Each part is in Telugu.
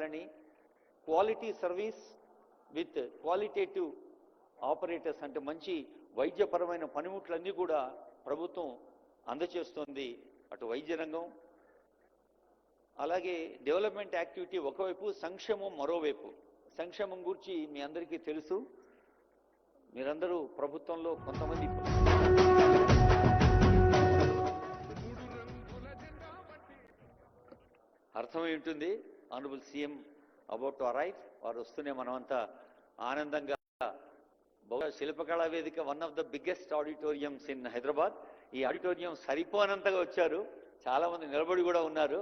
అని quality service with qualitative operators అంటే మంచి వైద్యపరమైన పనిముట్లన్నీ కూడా ప్రభుత్వం అందజేస్తోంది. అటు వైద్య రంగం అలాగే డెవలప్మెంట్ యాక్టివిటీ ఒకవైపు, సంక్షేమం మరోవైపు. సంక్షేమం గురించి మీ అందరికీ తెలుసు. మీరందరూ ప్రభుత్వంలో కొంతమంది అర్థమై ఉంటుంది. Honourable CM about to arrive. వారు వస్తూనే మనమంతా ఆనందంగా శిల్పకళా వేదిక one of the biggest auditoriums in Hyderabad. ఈ ఆడిటోరియం సరిపోనంతగా వచ్చారు. చాలా మంది నిలబడి కూడా ఉన్నారు.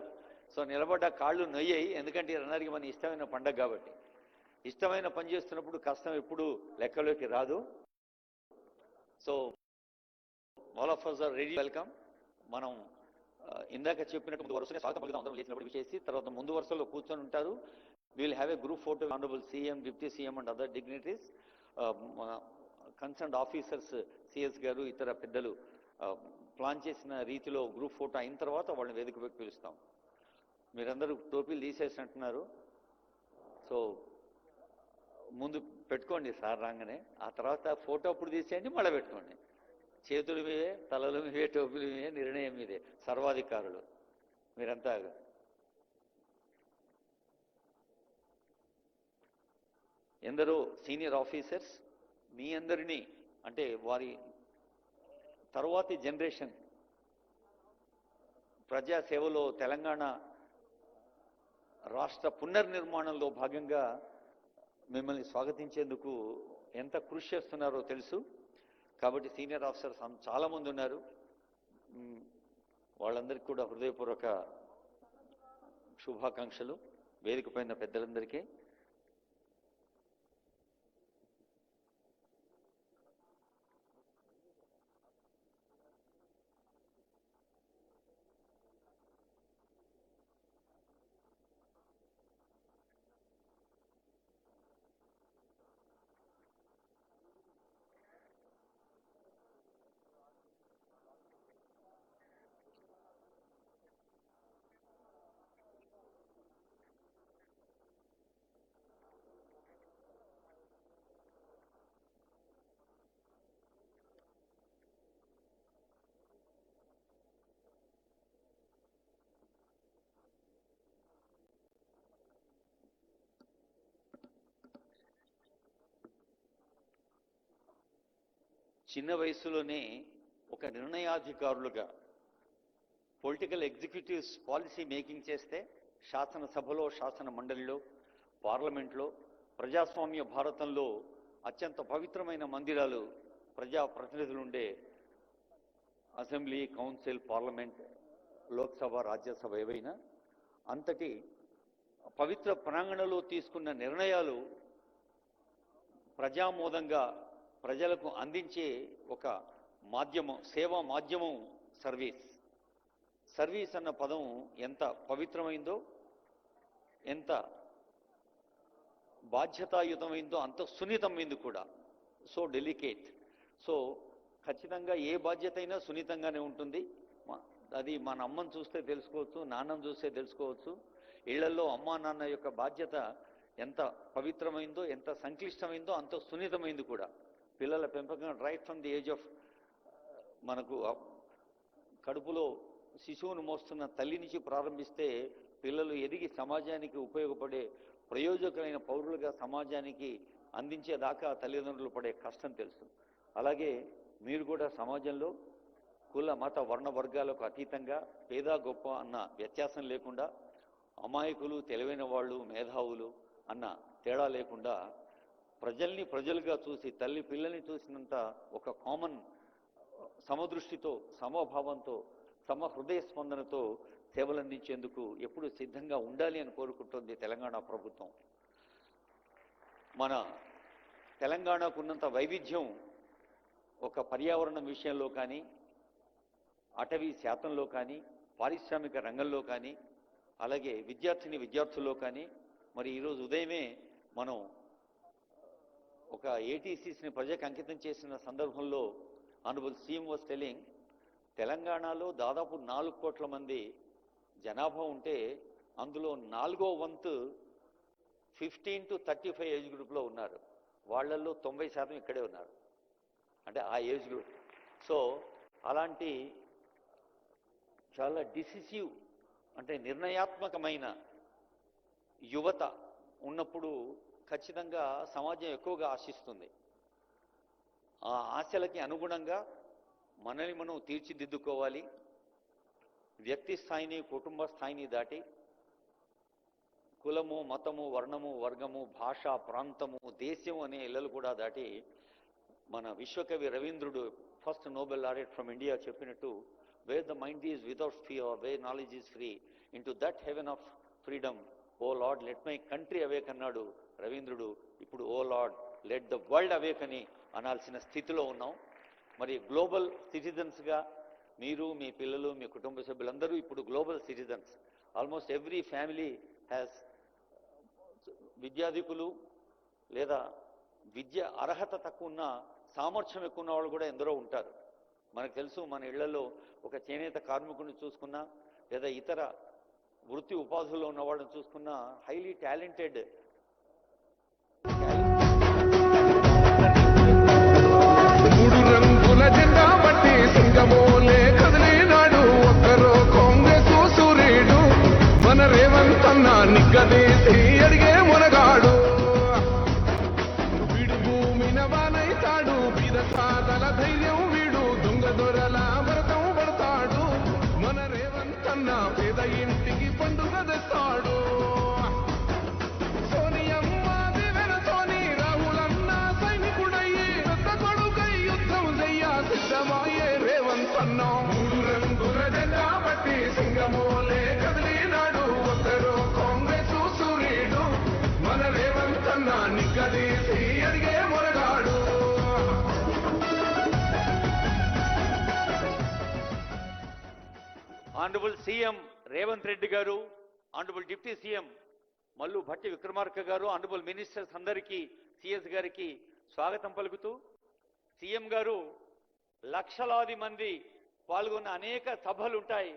సో నిలబడ్డ కాళ్ళు నొయ్యాయి. ఎందుకంటే అందరికీ మన ఇష్టమైన పండగ కాబట్టి. ఇష్టమైన పని చేస్తున్నప్పుడు కష్టం ఎప్పుడు లెక్కలోకి రాదు. So all of us are ready welcome. మనం ఇందాక చెప్పినట్టు వరుసగా స్వాగతం పలుకుదాం. అందరం లేచినప్పుడు విచేసి తర్వాత ముందు వరుసలో కూర్చొని ఉంటారు. Will have a group photo honourable CM, deputy CM and other dignitaries, concerned officers, CS గారు, ఇతర పెద్దలు ప్లాన్ చేసిన రీతిలో గ్రూప్ ఫోటో అయిన తర్వాత వాళ్ళని వేదికపైకి పిలుస్తాం. మీరందరూ టోపీలు తీసేసి అంటున్నారు. సో ముందు పెట్టుకోండి సార్ రాగానే. ఆ తర్వాత ఫోటో అప్పుడు తీసేయండి, మళ్ళీ పెట్టుకోండి. చేతుల మీదే, తలల మీదే, టోపీల మీదే, నిర్ణయం మీదే. సర్వాధికారులు మీరంతా. ఎందరో సీనియర్ ఆఫీసర్స్ మీ అందరినీ అంటే వారి తరువాతి జనరేషన్ ప్రజాసేవలో తెలంగాణ రాష్ట్ర పునర్నిర్మాణంలో భాగంగా మిమ్మల్ని స్వాగతించేందుకు ఎంత కృషి చేస్తున్నారో తెలుసు. కాబట్టి సీనియర్ ఆఫీసర్స్ చాలామంది ఉన్నారు. వాళ్ళందరికీ కూడా హృదయపూర్వక శుభాకాంక్షలు. వేదిక పైన పెద్దలందరికీ. చిన్న వయసులోనే ఒక నిర్ణయాధికారులుగా పొలిటికల్ ఎగ్జిక్యూటివ్స్ పాలసీ మేకింగ్ చేస్తే శాసనసభలో, శాసన మండలిలో, పార్లమెంట్లో, ప్రజాస్వామ్య భారతంలో అత్యంత పవిత్రమైన మందిరాలు ప్రజాప్రతినిధులుండే assembly, council, parliament, Lok Sabha, Rajya Sabha ఏవైనా అంతటి పవిత్ర ప్రాంగణంలో తీసుకున్న నిర్ణయాలు ప్రజామోదంగా ప్రజలకు అందించే ఒక మాధ్యమం, సేవా మాధ్యమం సర్వీస్. సర్వీస్ అన్న పదం ఎంత పవిత్రమైందో, ఎంత బాధ్యతాయుతమైందో అంత సున్నితమైంది కూడా. So delicate. సో ఖచ్చితంగా ఏ బాధ్యత అయినా సున్నితంగానే ఉంటుంది. అది మన అమ్మను చూస్తే తెలుసుకోవచ్చు, నాన్నను చూస్తే తెలుసుకోవచ్చు. ఇళ్లలో అమ్మా నాన్న యొక్క బాధ్యత ఎంత పవిత్రమైందో, ఎంత సంక్లిష్టమైందో అంత సున్నితమైంది కూడా. పిల్లల పెంపకం right from the age of మనకు కడుపులో శిశువును మోస్తున్న తల్లి నుంచి ప్రారంభిస్తే పిల్లలు ఎదిగి సమాజానికి ఉపయోగపడే ప్రయోజకులైన పౌరులుగా సమాజానికి అందించేదాకా తల్లిదండ్రులు పడే కష్టం తెలుసు. అలాగే మీరు కూడా సమాజంలో కుల, మత, వర్ణ వర్గాలకు అతీతంగా పేద గొప్ప అన్న వ్యత్యాసం లేకుండా, అమాయకులు, తెలివైన వాళ్ళు, మేధావులు అన్న తేడా లేకుండా ప్రజల్ని ప్రజలుగా చూసి, తల్లి పిల్లల్ని చూసినంత ఒక కామన్ సమదృష్టితో, సమభావంతో, సమహృదయ స్పందనతో సేవలందించేందుకు ఎప్పుడు సిద్ధంగా ఉండాలి అని కోరుకుంటుంది తెలంగాణ ప్రభుత్వం. మన తెలంగాణకు ఉన్నంత వైవిధ్యం ఒక పర్యావరణం విషయంలో కానీ, అటవీ శాతంలో కానీ, పారిశ్రామిక రంగంలో కానీ, అలాగే విద్యార్థుల్లో కానీ. మరి ఈరోజు ఉదయమే మనం ఒక ఏటీసీస్ని ప్రజలకు అంకితం చేసిన సందర్భంలో ఆనరబుల్ సీఎం వాస్ టెల్లింగ్, తెలంగాణలో దాదాపు 4 కోట్ల మంది జనాభా ఉంటే అందులో 4వ వంతు 15 to 35 ఏజ్ గ్రూప్లో ఉన్నారు. వాళ్ళల్లో 90% ఇక్కడే ఉన్నారు, అంటే ఆ ఏజ్ గ్రూప్. సో అలాంటి చాలా డిసిసివ్ అంటే నిర్ణయాత్మకమైన యువత ఉన్నప్పుడు ఖచ్చితంగా సమాజం ఎక్కువగా ఆశిస్తుంది. ఆ ఆశలకి అనుగుణంగా మనల్ని మనం తీర్చిదిద్దుకోవాలి. వ్యక్తి స్థాయిని, కుటుంబ స్థాయిని దాటి కులము, మతము, వర్ణము, వర్గము, భాష, ప్రాంతము, దేశం అనే ఇళ్ళలు కూడా దాటి మన విశ్వకవి రవీంద్రుడు, first Nobel laureate from India, చెప్పినట్టు where the mind is without fear, where knowledge is free, into that heaven of freedom, O lord let my country awake అన్నాడు రవీంద్రుడు. ఇప్పుడు O lord let the world awake అని అనాల్సిన స్థితిలో ఉన్నాం. మరి గ్లోబల్ సిటిజన్స్గా మీరు, మీ పిల్లలు, మీ కుటుంబ సభ్యులందరూ ఇప్పుడు global citizens. Almost every family has విద్యాధికులు లేదా విద్య అర్హత తక్కువ ఉన్న, సామర్థ్యం ఎక్కువ ఉన్న వాళ్ళు కూడా ఎందరో ఉంటారు. మనకు తెలుసు, మన ఇళ్లలో ఒక చేనేత కార్మికుడిని చూసుకున్నా లేదా ఇతర వృత్తి ఉపాధుల్లో ఉన్న వాళ్ళని చూసుకున్నా హైలీ టాలెంటెడ్ మన రేవంత్ అన్న నిగ్గదీసి అడిగే మునగాడు, వీడు భూమిన వానైతాడు, బీద సాదల ధైర్యం వీడు, దొంగ దొరల వ్రతం పడతాడు. మన రేవంత్ అన్న పేద ఇంటికి పండుగ తెస్తాడు. సోనియమ్మ దివెనతోని రాహులన్న సైనికుడయ్యి, పెద్ద కొడుకై యుద్ధం చెయ్య సిద్ధమాయే రేవంత్ అన్న. మూడు రంగుల జెండా బట్టి సింగమోలే కదిలినాడు, ఒక్కరో కాంగ్రెస్ సూర్యుడు, మన రేవంత్ అన్న నిగ్గదీసి అడిగే మొరగాడు. ఆనరబుల్ సీఎం రేవంత్ రెడ్డి గారు, honourable deputy CM Mallu Bhatti Vikramarka గారు, ఆనరబుల్ మినిస్టర్స్ అందరికీ, సిఎస్ గారికి స్వాగతం పలుకుతూ, సీఎం గారు లక్షలాది మంది పాల్గొన్న అనేక సభలు ఉంటాయి,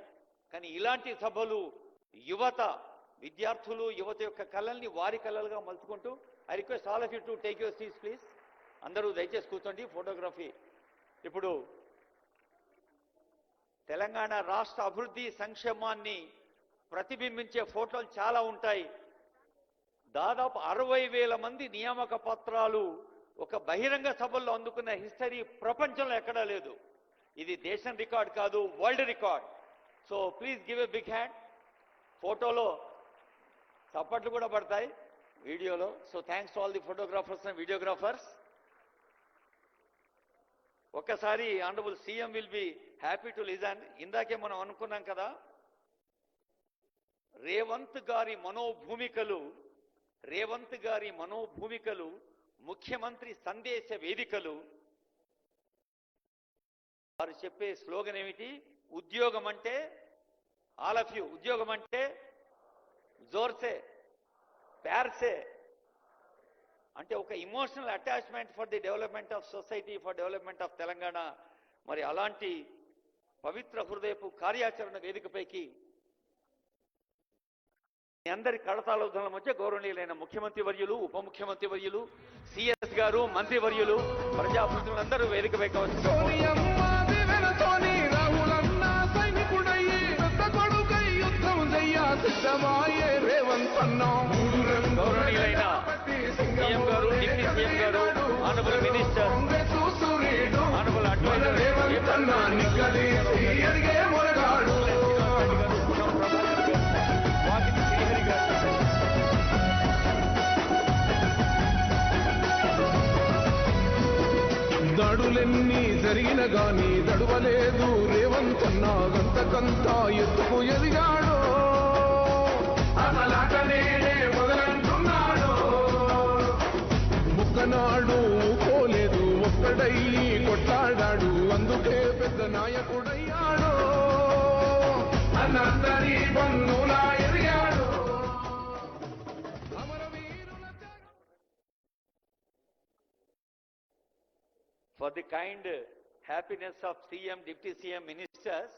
కానీ ఇలాంటి సభలు యువత, విద్యార్థులు, యువత యొక్క కళల్ని వారి కళలుగా మలుచుకుంటూ, I request all of you to take your seats please. అందరూ దయచేసి కూర్చోండి. ఫోటోగ్రఫీ. ఇప్పుడు తెలంగాణ రాష్ట్ర అభివృద్ధి సంక్షేమాన్ని ప్రతిబింబించే ఫోటోలు చాలా ఉంటాయి. దాదాపు 60,000 మంది నియామక పత్రాలు ఒక బహిరంగ సభల్లో అందుకున్న హిస్టరీ ప్రపంచంలో ఎక్కడా లేదు. ఇది దేశం రికార్డ్ కాదు, world record. So please give a big hand. ఫోటోలో చప్పట్లు కూడా పడతాయి వీడియోలో. So thanks to all the photographers and videographers. ఒక్కసారి honourable CM will be happy to listen. ఇందాకే మనం అనుకున్నాం కదా, రేవంత్ గారి మనోభూమికలు ముఖ్యమంత్రి సందేశ వేదికలు. వారు చెప్పే స్లోగన్ ఏమిటి? ఉద్యోగం అంటే ఆల్ ఆఫ్ యూ, ఉద్యోగం అంటే జోర్సే, ప్యార్సే, అంటే ఒక emotional attachment for the development of society, for development of Telangana. మరి అలాంటి పవిత్ర హృదయపు కార్యాచరణ వేదికపైకి మీ అందరి కడతాలోధనల మధ్య గౌరవనీయులైన ముఖ్యమంత్రి వర్యులు, ఉప ముఖ్యమంత్రి వర్యులు, సిఎస్ గారు, మంత్రి వర్యులు, ప్రజాప్రతినిధులందరూ వేదికపైకి గౌరవనీయులైన సీఎం గారు, డిప్యూటీ సీఎం గారు, ఆనరబుల్ మినిస్టర్, ఆనరబుల్ అడ్వైజర్ దాడులెన్ని జరిగిన గాని దడువలేదు రేవంత్ అన్న, గంతకంతా ఎత్తుకు ఎదిగాడు, అసలాటనే మొదలంటున్నాడు. ముక్కనాడు పోలేదు, ఒక్కడయ్యి కొట్లాడాడు, అందుకే పెద్ద నాయకుడయ్యాడు, అన్నందరి బంధులా ఎదిగాడు. For the kind happiness of CM, Deputy CM, Ministers,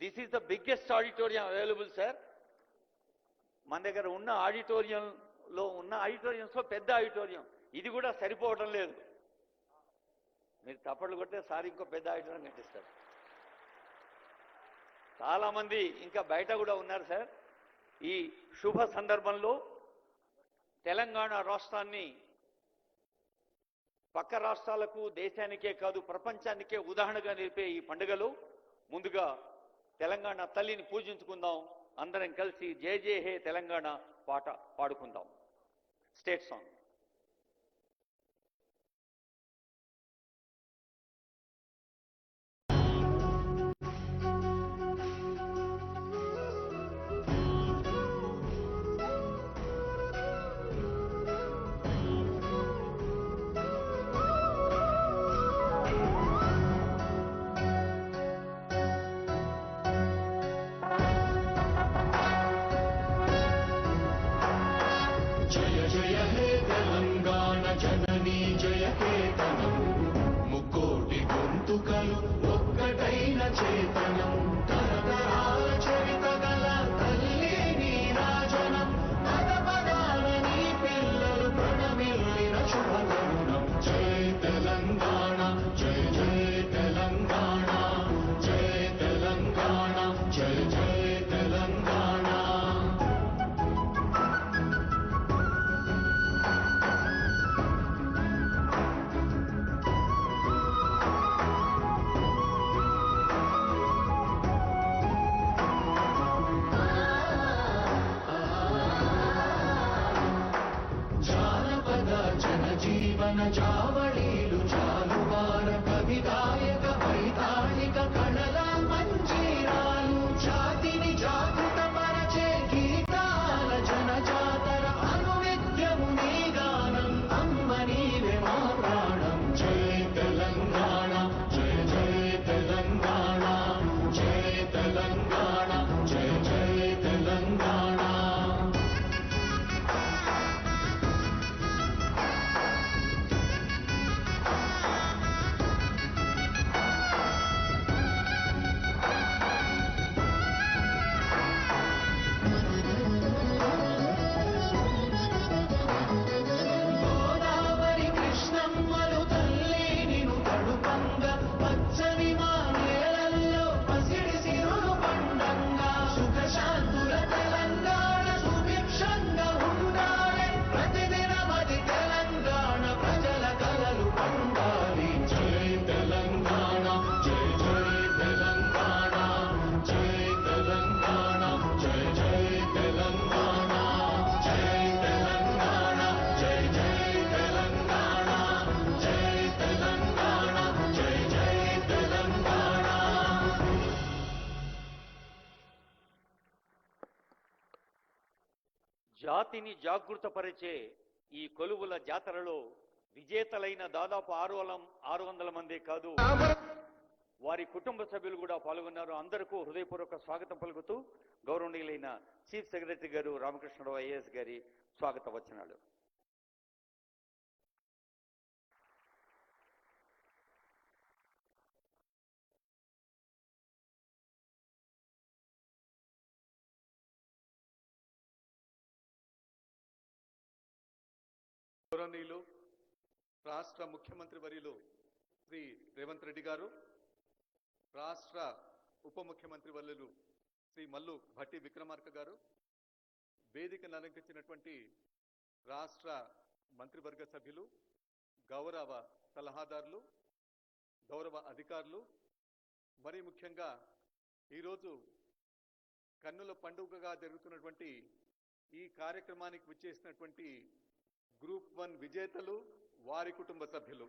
this is the biggest auditorium available, sir. మన దగ్గర ఉన్న ఆడిటోరియంలో లో ఉన్న ఆడిటోరియంస్లో పెద్ద ఆడిటోరియం, ఇది కూడా సరిపోవడం లేదు. మీరు తప్పట్లు కొడితే సార్ ఇంకో పెద్ద ఆడిటోరియం కట్టిస్తారు. చాలామంది ఇంకా బయట కూడా ఉన్నారు సార్. ఈ శుభ సందర్భంలో తెలంగాణ రాష్ట్రాన్ని పక్క రాష్ట్రాలకు, దేశానికే కాదు ప్రపంచానికే ఉదాహరణగా నిలిపే ఈ పండుగలో ముందుగా తెలంగాణ తల్లిని పూజించుకుందాం. అందరం కలిసి జై జై హే తెలంగాణ పాట పాడుకుందాం. State song. ఒక్కటైన చేతనం తరతరాల చరిత గల తల్లి నీరాజనం పద పదాల నీ పిల్లలు ప్రణమిల్లిన శుభతరుణం. జై తెలంగాణ, జై జై తెలంగాణ, జై తెలంగాణ, జై జై తెలంగాణ. జీవన జావళీలు జాలువార కవిగాయక వైతాళిక కళల మంజీరాలు జాతిని జాగృత పరచే గీతాల జనజాతర అనువిద్యము నీ గానం అమ్మ నీవే మా ప్రాణం. జై తెలంగాణ, జై జై తెలంగాణ, జై తెలంగాణ, జై జై తెలంగాణ. జాతిని జాగృతపరిచే ఈ కొలువుల జాతరలో విజేతలైన దాదాపు 600 మందే కాదు, వారి కుటుంబ సభ్యులు కూడా పాల్గొన్నారు. అందరికీ హృదయపూర్వక స్వాగతం పలుకుతూ గౌరవనీయులైన చీఫ్ సెక్రటరీ గారు రామకృష్ణరావు ఐఏఎస్ గారి స్వాగత వచనాలు. గౌరవనీయులు రాష్ట్ర ముఖ్యమంత్రి వర్యులు శ్రీ రేవంత్ రెడ్డి గారు, రాష్ట్ర ఉప ముఖ్యమంత్రి వర్యులు శ్రీ మల్లు భట్టి విక్రమార్క గారు, వేదికను అలంకరించినటువంటి రాష్ట్ర మంత్రివర్గ సభ్యులు, గౌరవ సలహాదారులు, గౌరవ అధికారులు, మరి ముఖ్యంగా ఈరోజు కన్నుల పండుగగా జరుగుతున్నటువంటి ఈ కార్యక్రమానికి విచ్చేసినటువంటి గ్రూప్ 1 విజేతలు, వారి కుటుంబ సభ్యులు,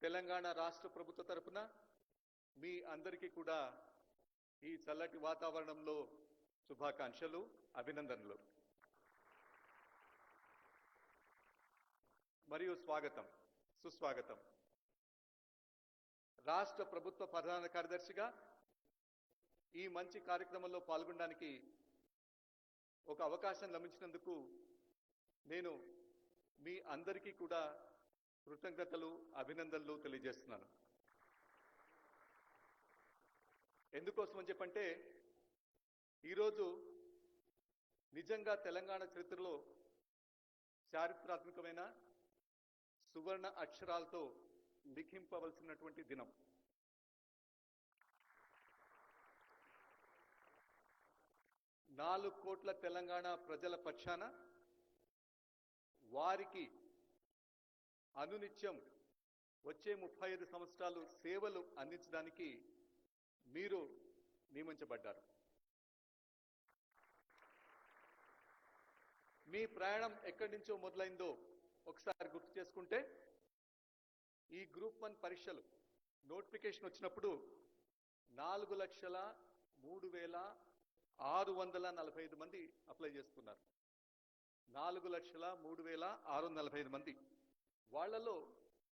తెలంగాణ రాష్ట్ర ప్రభుత్వ తరఫున మీ అందరికీ కూడా ఈ చల్లటి వాతావరణంలో శుభాకాంక్షలు, అభినందనలు మరియు స్వాగతం, సుస్వాగతం. రాష్ట్ర ప్రభుత్వ ప్రధాన కార్యదర్శిగా ఈ మంచి కార్యక్రమంలో పాల్గొనడానికి ఒక అవకాశం లభించినందుకు నేను మీ అందరికీ కూడా కృతజ్ఞతలు, అభినందనలు తెలియజేస్తున్నాను. ఎందుకోసం అని చెప్పంటే ఈరోజు నిజంగా తెలంగాణ చరిత్రలో చారిత్రాత్మకమైన సువర్ణ అక్షరాలతో లిఖింపవలసినటువంటి దినం. నాలుగు కోట్ల తెలంగాణ ప్రజల పక్షాన వారికి అనునిత్యం వచ్చే 35 సంవత్సరాలు సేవలు అందించడానికి మీరు నియమించబడ్డారు. మీ ప్రయాణం ఎక్కడి నుంచో మొదలైందో ఒకసారి గుర్తు చేసుకుంటే ఈ గ్రూప్ 1 పరీక్షలు నోటిఫికేషన్ వచ్చినప్పుడు 4,03,645 మంది అప్లై చేసుకున్నారు. 4,03,645 మంది. వాళ్లలో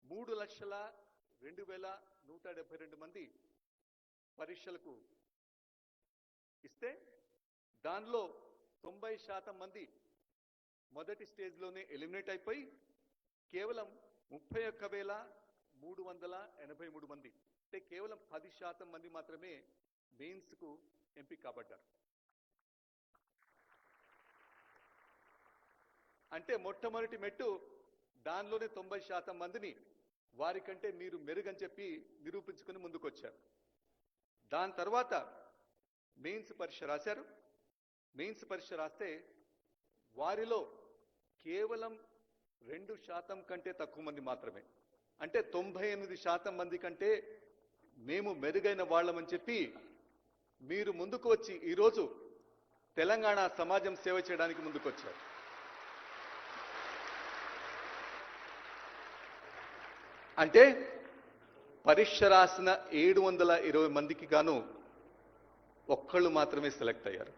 3,02,172 మంది పరీక్షలకు ఇస్తే దానిలో 90% మంది మొదటి స్టేజ్లోనే ఎలిమినేట్ అయిపోయి కేవలం 31,383 మంది, అంటే కేవలం 10% మంది మాత్రమే మెయిన్స్కు ఎంపిక కాబడ్డారు. అంటే మొట్టమొదటి మెట్టు దానిలోనే 90% మందిని వారికంటే మీరు మెరుగని చెప్పి నిరూపించుకుని ముందుకొచ్చారు. దాని తర్వాత మెయిన్స్ పరీక్ష రాశారు. మెయిన్స్ పరీక్ష రాస్తే వారిలో కేవలం 2% కంటే తక్కువ మంది మాత్రమే, అంటే 98% మంది కంటే మేము మెరుగైన వాళ్ళమని చెప్పి మీరు ముందుకు వచ్చి ఈరోజు తెలంగాణ సమాజం సేవ చేయడానికి ముందుకొచ్చారు. అంటే పరీక్ష రాసిన 720 మందికి గాను ఒక్కళ్ళు మాత్రమే సెలెక్ట్ అయ్యారు.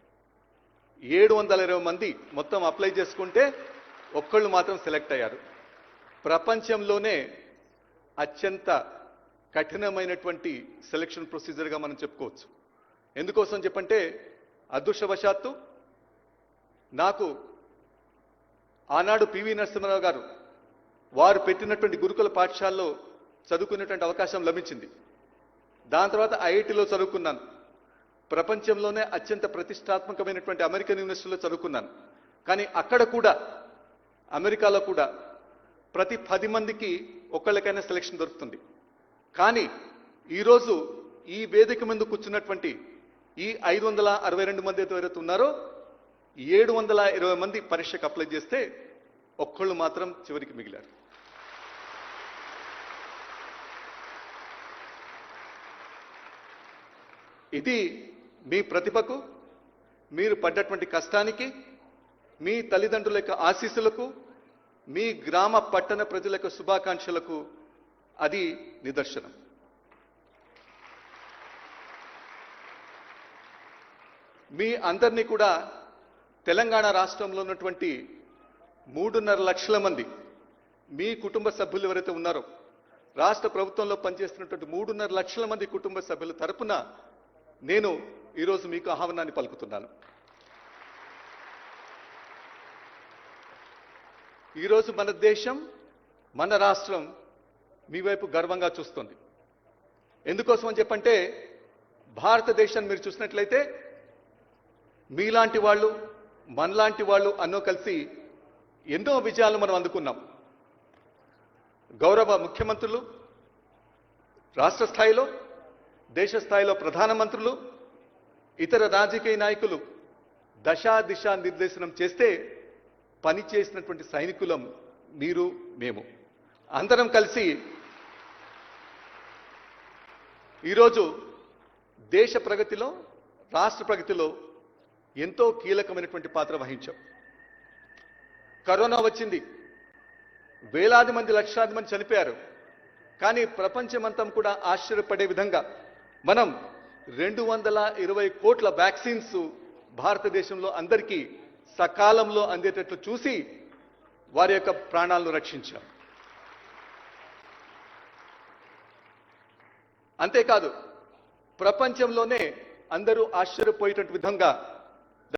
720 మంది మొత్తం అప్లై చేసుకుంటే ఒక్కళ్ళు మాత్రం సెలెక్ట్ అయ్యారు. ప్రపంచంలోనే అత్యంత కఠినమైనటువంటి సెలక్షన్ ప్రొసీజర్గా మనం చెప్పుకోవచ్చు. ఎందుకోసం చెప్పంటే అదృష్టవశాత్తు నాకు ఆనాడు పివి నరసింహారావు గారు వారు పెట్టినటువంటి గురుకుల పాఠశాలలో చదువుకునేటువంటి అవకాశం లభించింది. దాని తర్వాత ఐఐటిలో చదువుకున్నాను. ప్రపంచంలోనే అత్యంత ప్రతిష్టాత్మకమైనటువంటి అమెరికన్ యూనివర్సిటీలో చదువుకున్నాను. కానీ అక్కడ కూడా అమెరికాలో కూడా ప్రతి 10 మందికి ఒక్కళ్ళకైనా సెలక్షన్ దొరుకుతుంది. కానీ ఈరోజు ఈ వేదిక మీద కూర్చున్నటువంటి ఈ 562 మంది ఎవరైతే ఉన్నారో 720 మంది పరీక్షకు అప్లై చేస్తే ఒక్కళ్ళు మాత్రం చివరికి మిగిలారు. ఇది మీ ప్రతిభకు, మీరు పడ్డటువంటి కష్టానికి, మీ తల్లిదండ్రుల యొక్క ఆశీస్సులకు, మీ గ్రామ పట్టణ ప్రజల యొక్క శుభాకాంక్షలకు అది నిదర్శనం. మీ అందరినీ కూడా తెలంగాణ రాష్ట్రంలో ఉన్నటువంటి 3.5 లక్షల మంది మీ కుటుంబ సభ్యులు ఎవరైతే ఉన్నారో రాష్ట్ర ప్రభుత్వంలో పనిచేస్తున్నటువంటి 3.5 లక్షల మంది కుటుంబ సభ్యుల తరపున నేను ఈరోజు మీకు ఆహ్వానాన్ని పలుకుతున్నాను. ఈరోజు మన దేశం, మన రాష్ట్రం మీ వైపు గర్వంగా చూస్తుంది. ఎందుకోసం అని చెప్పంటే భారతదేశాన్ని మీరు చూసినట్లయితే మీలాంటి వాళ్ళు, మనలాంటి వాళ్ళు అన్నో కలిసి ఎన్నో విజయాలు మనం అందుకున్నాం. గౌరవ ముఖ్యమంత్రులు, రాష్ట్ర స్థాయిలో, దేశ స్థాయిలో ప్రధానమంత్రులు, ఇతర రాజకీయ నాయకులు దశా దిశ నిర్దేశనం చేస్తే పని చేసినటువంటి సైనికులం మీరు, మేము అందరం కలిసి ఈరోజు దేశ ప్రగతిలో, రాష్ట్ర ప్రగతిలో ఎంతో కీలకమైనటువంటి పాత్ర వహించాం. కరోనా వచ్చింది, వేలాది మంది, లక్షలాది మంది చనిపోయారు. కానీ ప్రపంచమంతా కూడా ఆశ్చర్యపడే విధంగా మనం 220 కోట్ల వ్యాక్సిన్స్ భారతదేశంలో అందరికీ సకాలంలో అందేటట్లు చూసి వారి యొక్క ప్రాణాలను రక్షించాం. అంతేకాదు ప్రపంచంలోనే అందరూ ఆశ్చర్యపోయేటటువంటి విధంగా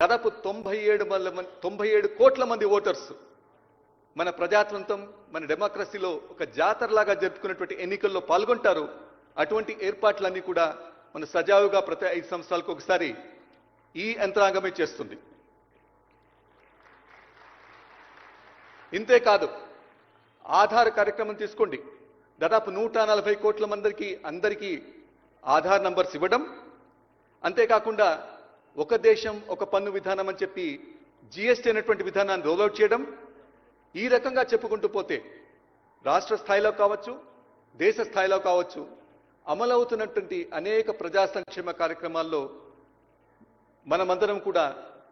దాదాపు 97 కోట్ల మంది ఓటర్స్ మన ప్రజాతంత్రం, మన డెమోక్రసీలో ఒక జాతరలాగా జరుపుకున్నటువంటి ఎన్నికల్లో పాల్గొంటారు. అటువంటి ఏర్పాట్లన్నీ కూడా మన సజావుగా ప్రతి 5 సంవత్సరాలకు ఒకసారి ఈ యంత్రాంగమే చేస్తుంది. ఇంతే కాదు, ఆధార్ కార్యక్రమం తీసుకోండి. దాదాపు 140 కోట్ల మందికి అందరికీ ఆధార్ నంబర్స్ ఇవ్వడం, అంతేకాకుండా ఒక దేశం ఒక పన్ను విధానం అని చెప్పి జిఎస్టీ అనేటువంటి విధానాన్ని రోల్అవుట్ చేయడం, ఈ రకంగా చెప్పుకుంటూ పోతే రాష్ట్ర స్థాయిలో కావచ్చు, దేశ స్థాయిలో కావచ్చు, అమలవుతున్నటువంటి అనేక ప్రజా సంక్షేమ కార్యక్రమాల్లో మనమందరం కూడా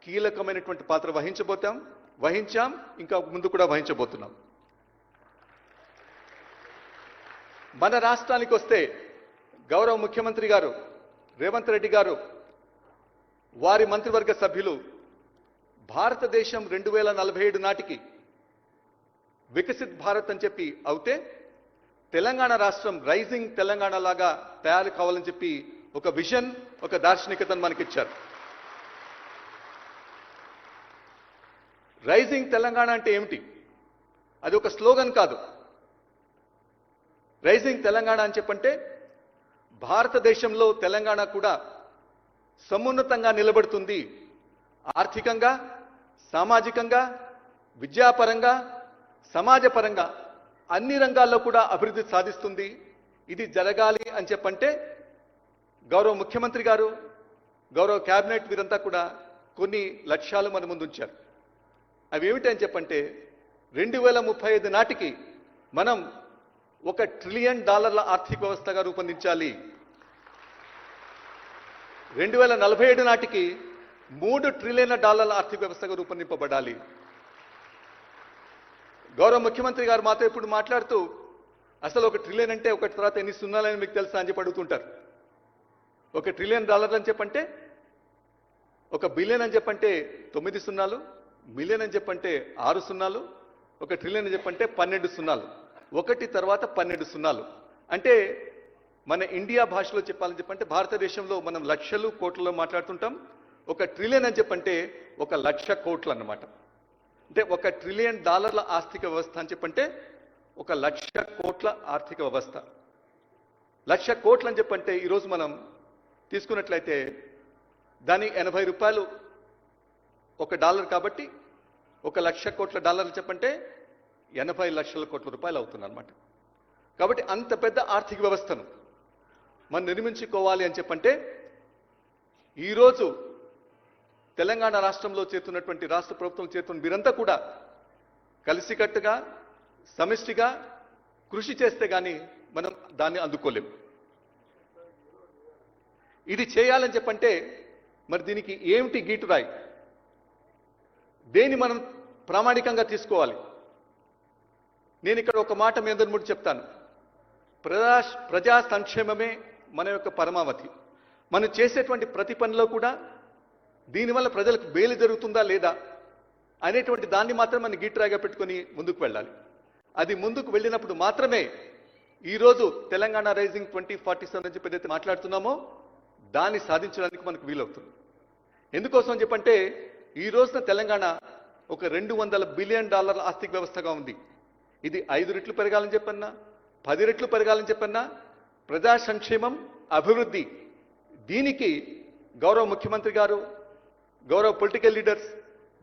కీలకమైనటువంటి పాత్ర వహించాం, ఇంకా ముందు కూడా వహించబోతున్నాం. మన రాష్ట్రానికి వస్తే గౌరవ ముఖ్యమంత్రి గారు రేవంత్ రెడ్డి గారు, వారి మంత్రివర్గ సభ్యులు భారతదేశం 2047 నాటికి వికసిత్ భారత్ అని చెప్పి అవుతే తెలంగాణ రాష్ట్రం రైజింగ్ తెలంగాణ లాగా తయారు కావాలని చెప్పి ఒక విజన్, ఒక దార్శనికతను మనకిచ్చారు. రైజింగ్ తెలంగాణ అంటే ఏమిటి? అది ఒక స్లోగన్ కాదు. రైజింగ్ తెలంగాణ అని చెప్పంటే భారతదేశంలో తెలంగాణ కూడా సమున్నతంగా నిలబడుతుంది. ఆర్థికంగా, సామాజికంగా, విద్యాపరంగా, సమాజపరంగా అన్ని రంగాల్లో కూడా అభివృద్ధి సాధిస్తుంది. ఇది జరగాలి అని చెప్పంటే గౌరవ ముఖ్యమంత్రి గారు, గౌరవ కేబినెట్ వీరంతా కూడా కొన్ని లక్ష్యాలు మన ముందు ఉంచారు. అవి ఏమిటని చెప్పంటే 2035 నాటికి మనం $1 ట్రిలియన్ ఆర్థిక వ్యవస్థగా రూపొందించాలి. 2047 నాటికి $3 ట్రిలియన్ ఆర్థిక వ్యవస్థగా రూపొందింపబడాలి. గౌరవ ముఖ్యమంత్రి గారు మాతో ఇప్పుడు మాట్లాడుతూ అసలు $1 ట్రిలియన్ అంటే ఒకటి తర్వాత ఎన్ని సున్నాలని మీకు తెలుసా అని చెప్పి అడుగుతుంటారు. $1 ట్రిలియన్ అని చెప్పంటే, 1 బిలియన్ అని చెప్పంటే 9 సున్నాలు, మిలియన్ అని చెప్పంటే 6 సున్నాలు, 1 ట్రిలియన్ అని చెప్పంటే 12 సున్నాలు, ఒకటి తర్వాత 12 సున్నాలు. అంటే మన ఇండియా భాషలో చెప్పాలని చెప్పంటే భారతదేశంలో మనం లక్షలు కోట్లలో మాట్లాడుతుంటాం. 1 ట్రిలియన్ అని చెప్పంటే 1,00,000 కోట్లు అన్నమాట. అంటే $1 ట్రిలియన్ ఆర్థిక వ్యవస్థ అని చెప్పంటే 1,00,000 కోట్ల ఆర్థిక వ్యవస్థ. 1,00,000 కోట్లు అని చెప్పంటే ఈరోజు మనం తీసుకున్నట్లయితే దాని $80 $1 కాబట్టి $1,00,000 కోట్ల చెప్పంటే 80 లక్షల కోట్ల రూపాయలు అవుతుంది అనమాట. కాబట్టి అంత పెద్ద ఆర్థిక వ్యవస్థను మనం నిర్మించుకోవాలి అని చెప్పంటే ఈరోజు తెలంగాణ రాష్ట్రంలో చేస్తున్నటువంటి రాష్ట్ర ప్రభుత్వం చేస్తున్న మీరంతా కూడా కలిసికట్టుగా సమిష్టిగా కృషి చేస్తే కానీ మనం దాన్ని అందుకోలేము. ఇది చేయాలని చెప్పంటే మరి దీనికి ఏమిటి గీటురాయి, దేన్ని మనం ప్రామాణికంగా తీసుకోవాలి? నేను ఇక్కడ ఒక మాట మీ అందరి ముందు చెప్తాను. ప్రజా సంక్షేమమే మన యొక్క పరమావధి. మనం చేసేటువంటి ప్రతి పనిలో కూడా దీనివల్ల ప్రజలకు మేలు జరుగుతుందా లేదా అనేటువంటి దాన్ని మాత్రం మనం గీట్రాగా పెట్టుకొని ముందుకు వెళ్ళాలి. అది ముందుకు వెళ్ళినప్పుడు మాత్రమే ఈరోజు తెలంగాణ రైజింగ్ 2047 అని చెప్పి ఏదైతే మాట్లాడుతున్నామో దాన్ని సాధించడానికి మనకు వీలవుతుంది. ఎందుకోసం చెప్పంటే ఈ రోజున తెలంగాణ ఒక $200 బిలియన్ ఆర్థిక వ్యవస్థగా ఉంది. ఇది 5 రెట్లు పెరగాలని చెప్పన్నా, 10 రెట్లు పెరగాలని చెప్పన్నా, ప్రజా సంక్షేమం, అభివృద్ధి, దీనికి గౌరవ ముఖ్యమంత్రి గారు, గౌరవ పొలిటికల్ లీడర్స్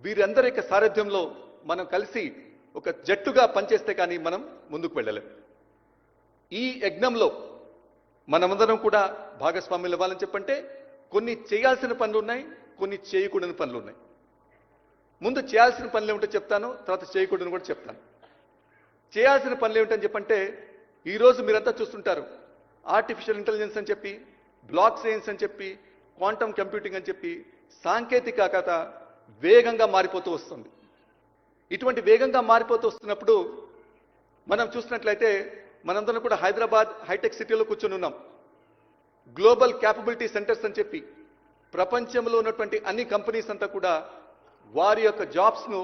వీరందరి యొక్క సారథ్యంలో మనం కలిసి ఒక జట్టుగా పనిచేస్తే కానీ మనం ముందుకు వెళ్ళలేం. ఈ యజ్ఞంలో మనమందరం కూడా భాగస్వామ్యులు ఇవ్వాలని చెప్పంటే కొన్ని చేయాల్సిన పనులు ఉన్నాయి, కొన్ని చేయకూడని పనులు ఉన్నాయి. ముందు చేయాల్సిన పనులు ఏమిటో చెప్తాను, తర్వాత చేయకూడని కూడా చెప్తాను. చేయాల్సిన పనులు ఏమిటని చెప్పంటే ఈరోజు మీరంతా చూస్తుంటారు, ఆర్టిఫిషియల్ ఇంటెలిజెన్స్ అని చెప్పి, బ్లాక్ సైన్స్ అని చెప్పి, క్వాంటమ్ కంప్యూటింగ్ అని చెప్పి సాంకేతికత వేగంగా మారిపోతూ వస్తుంది. ఇటువంటి వేగంగా మారిపోతూ వస్తున్నప్పుడు మనం చూసినట్లయితే మనందరం కూడా హైదరాబాద్ హైటెక్ సిటీలో కూర్చొని ఉన్నాం. గ్లోబల్ క్యాపబిలిటీ సెంటర్స్ అని చెప్పి ప్రపంచంలో ఉన్నటువంటి అన్ని కంపెనీస్ అంతా కూడా వారి యొక్క జాబ్స్ను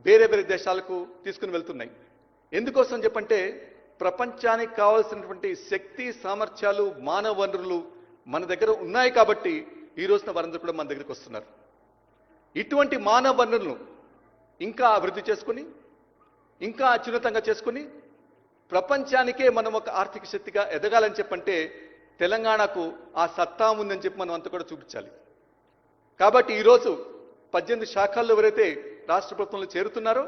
వేరే వేరే దేశాలకు తీసుకుని వెళ్తున్నాయి. ఎందుకోసం చెప్పంటే ప్రపంచానికి కావాల్సినటువంటి శక్తి, సామర్థ్యాలు, మానవ వనరులు మన దగ్గర ఉన్నాయి కాబట్టి ఈ రోజున వారందరూ కూడా మన దగ్గరికి వస్తున్నారు. ఇటువంటి మానవ వనరులను ఇంకా అభివృద్ధి చేసుకుని, ఇంకా అత్యున్నతంగా చేసుకుని ప్రపంచానికే మనం ఒక ఆర్థిక శక్తిగా ఎదగాలని చెప్పంటే తెలంగాణకు ఆ సత్తా ఉందని చెప్పి మనం అంతా కూడా చూపించాలి. కాబట్టి ఈరోజు 18 శాఖల్లో ఎవరైతే రాష్ట్ర ప్రభుత్వంలో చేరుతున్నారో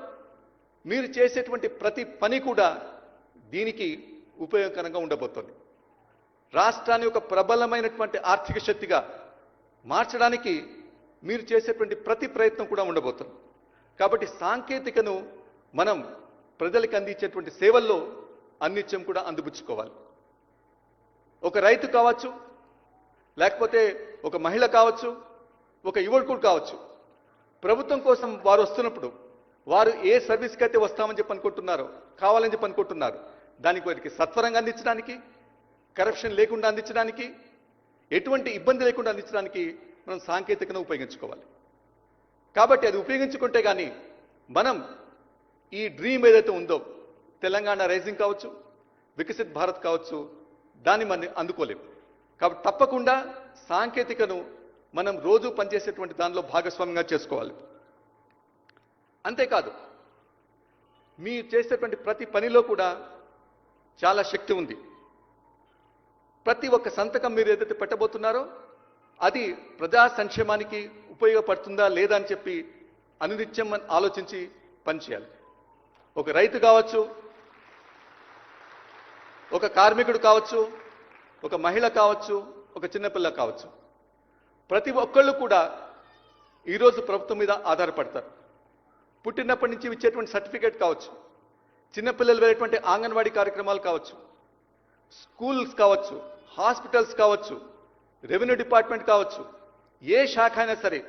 మీరు చేసేటువంటి ప్రతి పని కూడా దీనికి ఉపయోగకరంగా ఉండబోతోంది. రాష్ట్రాన్ని ఒక ప్రబలమైనటువంటి ఆర్థిక శక్తిగా మార్చడానికి మీరు చేసేటువంటి ప్రతి ప్రయత్నం కూడా ఉండబోతుంది. కాబట్టి సాంకేతికను మనం ప్రజలకు అందించేటువంటి సేవల్లో అన్నిత్యం కూడా అందిపుచ్చుకోవాలి. ఒక రైతు కావచ్చు, లేకపోతే ఒక మహిళ కావచ్చు, ఒక యువకుడు కావచ్చు, ప్రభుత్వం కోసం వారు వస్తున్నప్పుడు వారు ఏ సర్వీస్కి అయితే వస్తామని చెప్పి అనుకుంటున్నారో, కావాలని చెప్పి అనుకుంటున్నారు, దానికి వారికి సత్వరంగా అందించడానికి, కరప్షన్ లేకుండా అందించడానికి, ఎటువంటి ఇబ్బంది లేకుండా అందించడానికి మనం సాంకేతికను ఉపయోగించుకోవాలి. కాబట్టి అది ఉపయోగించుకుంటే కానీ మనం ఈ డ్రీమ్ ఏదైతే ఉందో తెలంగాణ రైజింగ్ కావచ్చు, వికసిత్ భారత్ కావచ్చు, దాన్ని మనం అందుకోలేము. కాబట్టి తప్పకుండా సాంకేతికను మనం రోజు పనిచేసేటువంటి దానిలో భాగస్వామ్యంగా చేసుకోవాలి. అంతేకాదు మీరు చేసేటువంటి ప్రతి పనిలో కూడా చాలా శక్తి ఉంది. ప్రతి ఒక్క సంతకం మీరు ఏదైతే పెట్టబోతున్నారో అది ప్రజా సంక్షేమానికి ఉపయోగపడుతుందా లేదా అని చెప్పి అనునిత్యం ఆలోచించి పనిచేయాలి. ఒక రైతు కావచ్చు, ఒక కార్మికుడు కావచ్చు, ఒక మహిళ కావచ్చు, ఒక చిన్నపిల్ల కావచ్చు, ప్రతి ఒక్కళ్ళు కూడా ఈరోజు ప్రభుత్వం మీద ఆధారపడతారు. పుట్టినప్పటి నుంచి ఇచ్చేటువంటి సర్టిఫికేట్ కావచ్చు, చిన్నపిల్లలు వెళ్ళేటువంటి ఆంగన్వాడీ కార్యక్రమాలు కావచ్చు, స్కూల్స్ కావచ్చు, హాస్పిటల్స్ కావచ్చు, రెవెన్యూ డిపార్ట్మెంట్ కావచ్చు, ఏ శాఖ అయినా సరే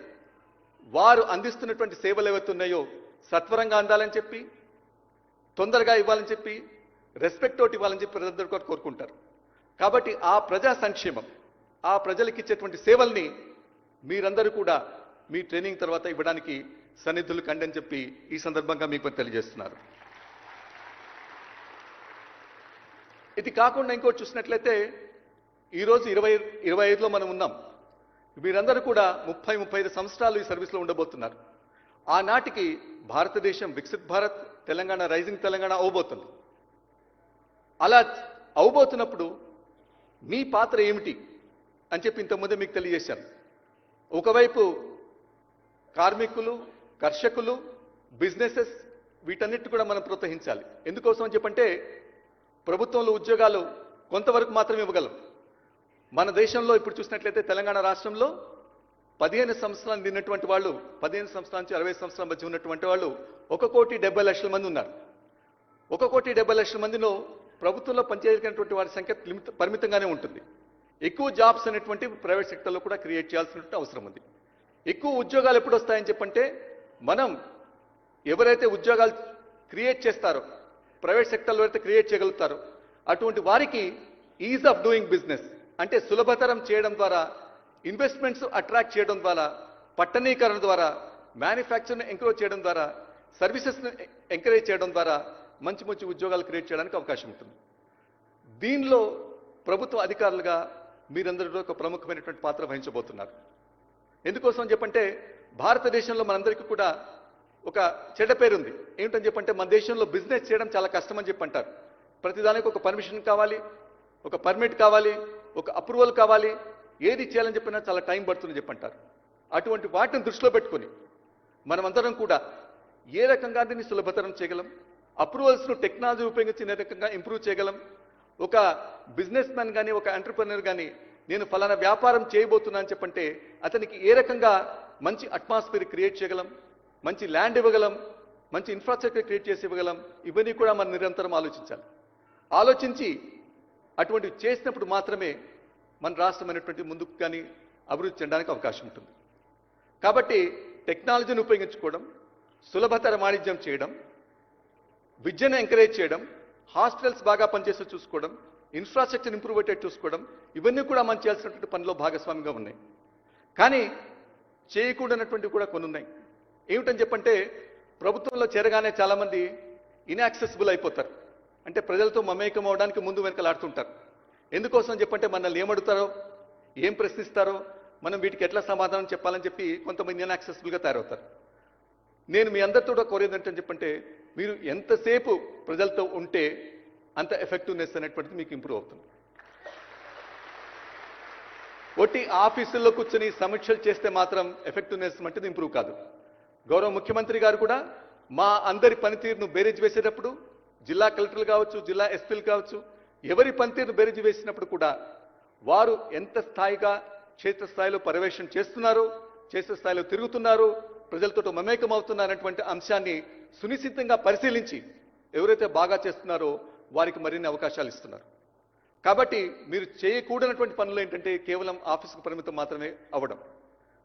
వారు అందిస్తున్నటువంటి సేవలు ఏవైతే ఉన్నాయో సత్వరంగా అందాలని చెప్పి, తొందరగా ఇవ్వాలని చెప్పి, రెస్పెక్ట్ తోటి ఇవ్వాలని చెప్పి ప్రజలందరూ కూడా కోరుకుంటారు. కాబట్టి ఆ ప్రజా సంక్షేమం, ఆ ప్రజలకు ఇచ్చేటువంటి సేవల్ని మీరందరూ కూడా మీ ట్రైనింగ్ తర్వాత ఇవ్వడానికి సన్నిధులు కండి అని చెప్పి ఈ సందర్భంగా మీకు తెలియజేస్తున్నారు. ఇది కాకుండా ఇంకోటి చూసినట్లయితే ఈరోజు 2025లో మనం ఉన్నాం. మీరందరూ కూడా 30-35 సంవత్సరాలు ఈ సర్వీస్లో ఉండబోతున్నారు. ఆనాటికి భారతదేశం వికసిత్ భారత్, తెలంగాణ రైజింగ్ తెలంగాణ అవబోతుంది. అలా అవబోతున్నప్పుడు మీ పాత్ర ఏమిటి అని చెప్పి ఇంతకుముందే మీకు తెలియజేశాను. ఒకవైపు కార్మికులు, కర్షకులు, బిజినెసెస్ వీటన్నిటి కూడా మనం ప్రోత్సహించాలి. ఎందుకోసం అని చెప్పంటే ప్రభుత్వంలో ఉద్యోగాలు కొంతవరకు మాత్రమే ఇవ్వగలం. మన దేశంలో ఇప్పుడు చూసినట్లయితే తెలంగాణ రాష్ట్రంలో 15 సంవత్సరాలు నిన్నటువంటి వాళ్ళు, 15 సంవత్సరాల నుంచి 60 సంవత్సరాల మధ్య ఉన్నటువంటి వాళ్ళు 1,70,00,000 మంది ఉన్నారు. 1,70,00,000 మందిలో ప్రభుత్వంలో పనిచేయగలిగినటువంటి వారి సంఖ్య పరిమితంగానే ఉంటుంది. ఎక్కువ జాబ్స్ అనేటువంటి ప్రైవేట్ సెక్టర్లో కూడా క్రియేట్ చేయాల్సినటువంటి అవసరం ఉంది. ఎక్కువ ఉద్యోగాలు ఎప్పుడు వస్తాయని చెప్పంటే మనం ఎవరైతే ఉద్యోగాలు క్రియేట్ చేస్తారో, ప్రైవేట్ సెక్టర్లో అయితే క్రియేట్ చేయగలుగుతారో అటువంటి వారికి ఈజ్ ఆఫ్ డూయింగ్ బిజినెస్ అంటే సులభతరం చేయడం ద్వారా, ఇన్వెస్ట్మెంట్స్ అట్రాక్ట్ చేయడం ద్వారా, పట్టణీకరణ ద్వారా, మ్యానుఫ్యాక్చర్ని ఎంకరేజ్ చేయడం ద్వారా, సర్వీసెస్ని ఎంకరేజ్ చేయడం ద్వారా మంచి మంచి ఉద్యోగాలు క్రియేట్ చేయడానికి అవకాశం ఉంటుంది. దీనిలో ప్రభుత్వ అధికారులుగా మీరందరూ ఒక ప్రముఖమైనటువంటి పాత్ర వహించబోతున్నారు. ఎందుకోసం చెప్పంటే భారతదేశంలో మనందరికీ కూడా ఒక చెడ్డ పేరుంది. ఏమిటని చెప్పంటే మన దేశంలో బిజినెస్ చేయడం చాలా కష్టం అని చెప్పి అంటారు. ప్రతిదానికి ఒక పర్మిషన్ కావాలి, ఒక పర్మిట్ కావాలి, ఒక అప్రూవల్ కావాలి, ఏది చేయాలని చెప్పినా చాలా టైం పడుతుందని చెప్పంటారు. అటువంటి వాటిని దృష్టిలో పెట్టుకొని మనమందరం కూడా ఏ రకంగా దీన్ని సులభతరం చేయగలం, అప్రూవల్స్ను టెక్నాలజీ ఉపయోగించి ఏ రకంగా ఇంప్రూవ్ చేయగలం, ఒక బిజినెస్ మ్యాన్ కానీ ఒక ఎంటర్ప్రెన్యూర్ కానీ నేను ఫలానా వ్యాపారం చేయబోతున్నా అని చెప్పంటే అతనికి ఏ రకంగా మంచి అట్మాస్ఫియర్ క్రియేట్ చేయగలం, మంచి ల్యాండ్ ఇవ్వగలం, మంచి ఇన్ఫ్రాస్ట్రక్చర్ క్రియేట్ చేసి ఇవ్వగలం, ఇవన్నీ కూడా మనం నిరంతరం ఆలోచించాలి. ఆలోచించి అటువంటివి చేసినప్పుడు మాత్రమే మన రాష్ట్రం అనేటువంటి ముందుకు కానీ అభివృద్ధి చెందడానికి అవకాశం ఉంటుంది. కాబట్టి టెక్నాలజీని ఉపయోగించుకోవడం, సులభతర వాణిజ్యం చేయడం, విద్యను ఎంకరేజ్ చేయడం, హాస్పిటల్స్ బాగా పనిచేస్తూ చూసుకోవడం, ఇన్ఫ్రాస్ట్రక్చర్ ఇంప్రూవ్ అయ్యేటట్టు చూసుకోవడం, ఇవన్నీ కూడా మనం చేయాల్సినటువంటి పనిలో భాగస్వామిగా ఉన్నాయి. కానీ చేయకూడనటువంటివి కూడా కొన్ని ఉన్నాయి. ఏమిటని చెప్పంటే ప్రభుత్వంలో చేరగానే చాలామంది ఇన్యాక్సెసిబుల్ అయిపోతారు. అంటే ప్రజలతో మమేకం అవడానికి ముందు వెనకలాడుతుంటారు. ఎందుకోసం చెప్పంటే మనల్ని ఏమడుగుతారో, ఏం ప్రశ్నిస్తారో, మనం వీటికి ఎట్లా సమాధానం చెప్పాలని చెప్పి కొంతమంది ఇన్యాక్సెసిబుల్గా తయారవుతారు. నేను మీ అందరితో కూడా కోరేది ఏంటని చెప్పంటే మీరు ఎంతసేపు ప్రజలతో ఉంటే అంత ఎఫెక్టివ్నెస్ అనేటువంటిది మీకు ఇంప్రూవ్ అవుతుంది. ఒట్టి ఆఫీసుల్లో కూర్చొని సమీక్షలు చేస్తే మాత్రం ఎఫెక్టివ్నెస్ అంటే ఇంప్రూవ్ కాదు. గౌరవ ముఖ్యమంత్రి గారు కూడా మా అందరి పనితీరును బేరీజ్ వేసేటప్పుడు జిల్లా కలెక్టర్లు కావచ్చు, జిల్లా ఎస్పీలు కావచ్చు, ఎవరి పనితీరును బేరీజ్ వేసినప్పుడు కూడా వారు ఎంత స్థాయిగా క్షేత్రస్థాయిలో పర్యవేక్షణ చేస్తున్నారు, క్షేత్రస్థాయిలో తిరుగుతున్నారు, ప్రజలతో మమేకం అవుతున్నారనేటువంటి అంశాన్ని సునిశ్చితంగా పరిశీలించి ఎవరైతే బాగా చేస్తున్నారో వారికి మరిన్ని అవకాశాలు ఇస్తున్నారు. కాబట్టి మీరు చేయకూడనటువంటి పనులు ఏంటంటే కేవలం ఆఫీసుకు పరిమితం మాత్రమే అవ్వడం.